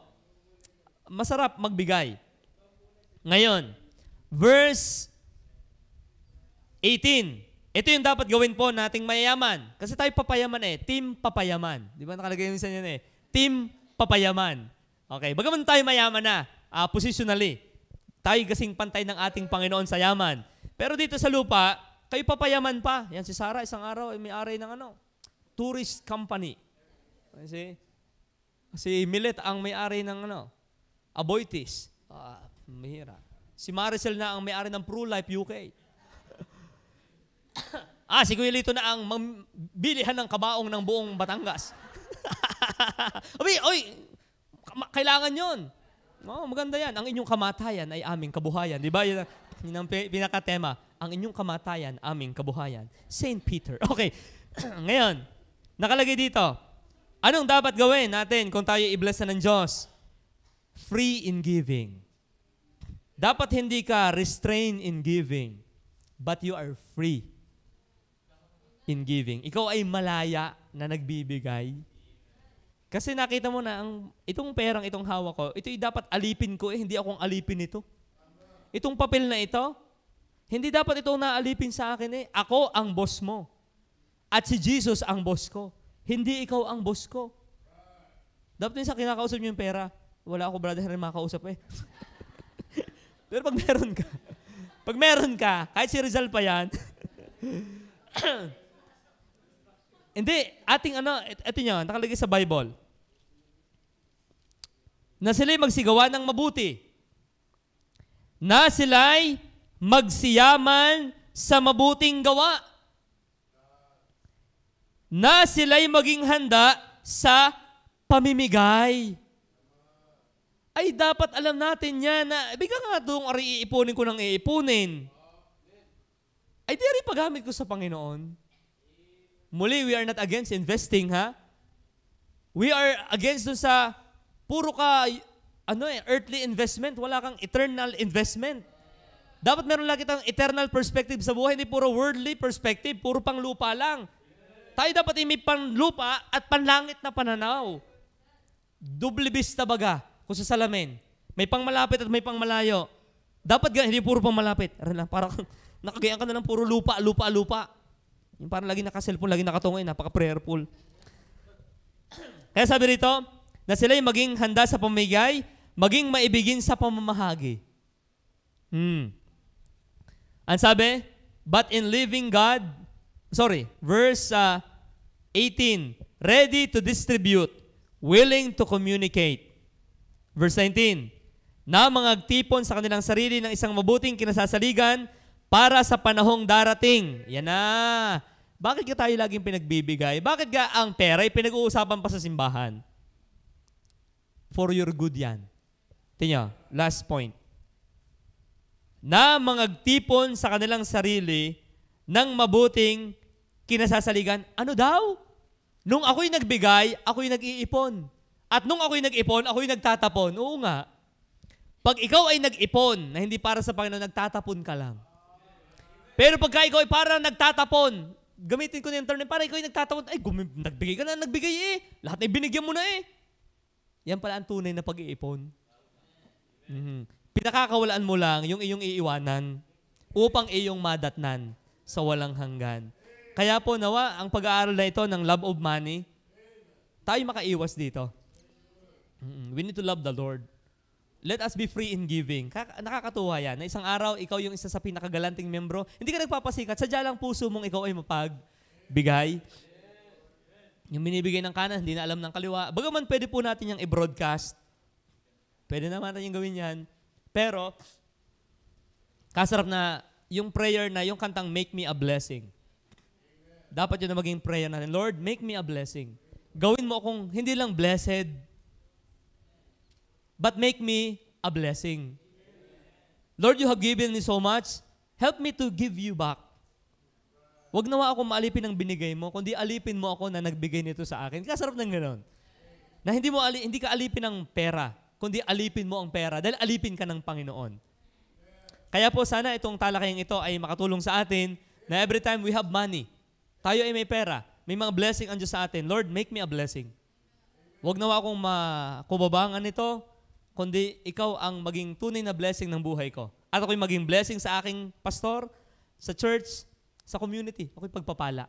Masarap magbigay. Ngayon, verse 18. Ito yung dapat gawin po nating mayayaman. Kasi tayo papayaman eh. Team papayaman. Di ba nakalagay minsan yan eh? Team papayaman. Okay, bagaman tayo mayaman na, positionally, tayo kasing pantay ng ating Panginoon sa yaman. Pero dito sa lupa, kayo papayaman pa. Yan si Sarah, isang araw, may-ari ng tourist company. Kasi, si Millet ang may-ari ng Aboitiz. Mahira. Si Maricel na ang may-ari ng ProLife UK. Si Kuya Lito na ang bilihan ng kabaong ng buong Batangas. Kailangan yon. Maganda yan. Ang inyong kamatayan ay aming kabuhayan. Di ba? Yan ang pinaka-tema. Ang inyong kamatayan, aming kabuhayan. Saint Peter. Okay. Ngayon, nakalagay dito. Anong dapat gawin natin kung tayo i-bless na ng Diyos? Free in giving. Dapat hindi ka restrained in giving, but you are free in giving. Ikaw ay malaya na nagbibigay. Kasi nakita mo na, itong perang itong hawak ko, ito'y dapat alipin ko hindi akong alipin ito. Itong papel na ito, hindi dapat ito naalipin sa akin Ako ang boss mo. At si Jesus ang boss ko. Hindi ikaw ang boss ko. Dapat sa kinakausap niyo yung pera. Wala ako, brother, rin makausap Pero pag meron ka, kahit si Rizal pa yan, hindi, ito nyo, nakalagay sa Bible, na sila'y magsigawa ng mabuti, na sila'y magsiyaman sa mabuting gawa, na sila'y maging handa sa pamimigay. Ay dapat alam natin yan na, bigyan nga itong iipunin ko ng iipunin. Ay di rin paggamit ko sa Panginoon. Muli, we are not against investing, ha? We are against dun sa puro ka, earthly investment. Wala kang eternal investment. Dapat meron lagi tayong eternal perspective sa buhay, hindi puro worldly perspective, puro pang lupa lang. Tayo dapat may panlupa at panlangit na pananaw. Double vista baga. Kung sa salamin, may pang malapit at may pang malayo. Dapat hindi puro pang malapit. Parang nakagayaan ka na lang puro lupa. Yung parang lagi naka-cellphone, lagi nakatungo, napaka-prayerful. Kaya sabi rito, na sila'y maging handa sa pamigay, maging maibigin sa pamamahagi. Ang sabi, but in living God, verse 18, ready to distribute, willing to communicate. Verse 19, na magtipon sa kanilang sarili ng isang mabuting kinasasaligan para sa panahong darating. Yan na. Bakit ka tayo laging pinagbibigay? Bakit ka ang pera ay pinag-uusapan pa sa simbahan? For your good yan. Tingnan, last point. Na magtipon sa kanilang sarili ng mabuting kinasasaligan. Ano daw? Nung ako'y nagbigay, ako'y nag-iipon. At nung ako'y nag-ipon, ako'y nagtatapon. Oo nga. Pag ikaw ay nag-ipon na hindi para sa Panginoon, nagtatapon ka lang. Pero pagka ikaw ay para nagtatapon, gamitin ko na yung term, para ikaw ay nagtatapon, nagbigay ka na, nagbigay Lahat ay binigyan mo na Yan pala ang tunay na pag-iipon. Pinakakawalaan mo lang yung iyong iiwanan upang iyong madatnan sa walang hanggan. Kaya po nawa, ang pag-aaral na ito ng love of money, tayo makaiwas dito. We need to love the Lord. Let us be free in giving. Nakakatuwa yan. Na isang araw, ikaw yung isa sa pinakagalanting membro. Hindi ka nagpapasikat. Sadya lang puso mong ikaw ay mapagbigay. Yung binibigay ng kanan, hindi na alam ng kaliwa. Bagaman pwede po natin yung i-broadcast. Pwede naman natin yung gawin yan. Pero, kasarap na yung prayer na, yung kantang Make Me a Blessing. Dapat yun na maging prayer natin. Lord, make me a blessing. Gawin mo akong hindi lang blessed, but make me a blessing. Lord, you have given me so much. Help me to give you back. Huwag nawa ako maalipin ang binigay mo, kundi alipin mo ako na nagbigay nito sa akin. Kasarap ng gano'n. Na hindi ka alipin ng pera, kundi alipin mo ang pera dahil alipin ka ng Panginoon. Kaya po sana itong talakayang ito ay makatulong sa atin na every time we have money, tayo ay may pera, may mga blessing ang Diyos sa atin. Lord, make me a blessing. Huwag nawa akong makubabangan nito, kundi ikaw ang maging tunay na blessing ng buhay ko. At ako'y maging blessing sa aking pastor, sa church, sa community. Ako'y pagpapala.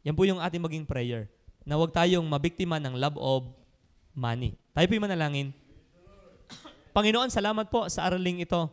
Yan po yung ating maging prayer. Na huwag tayong mabiktima ng love of money. Tayo po'y manalangin. Panginoon, salamat po sa araling ito.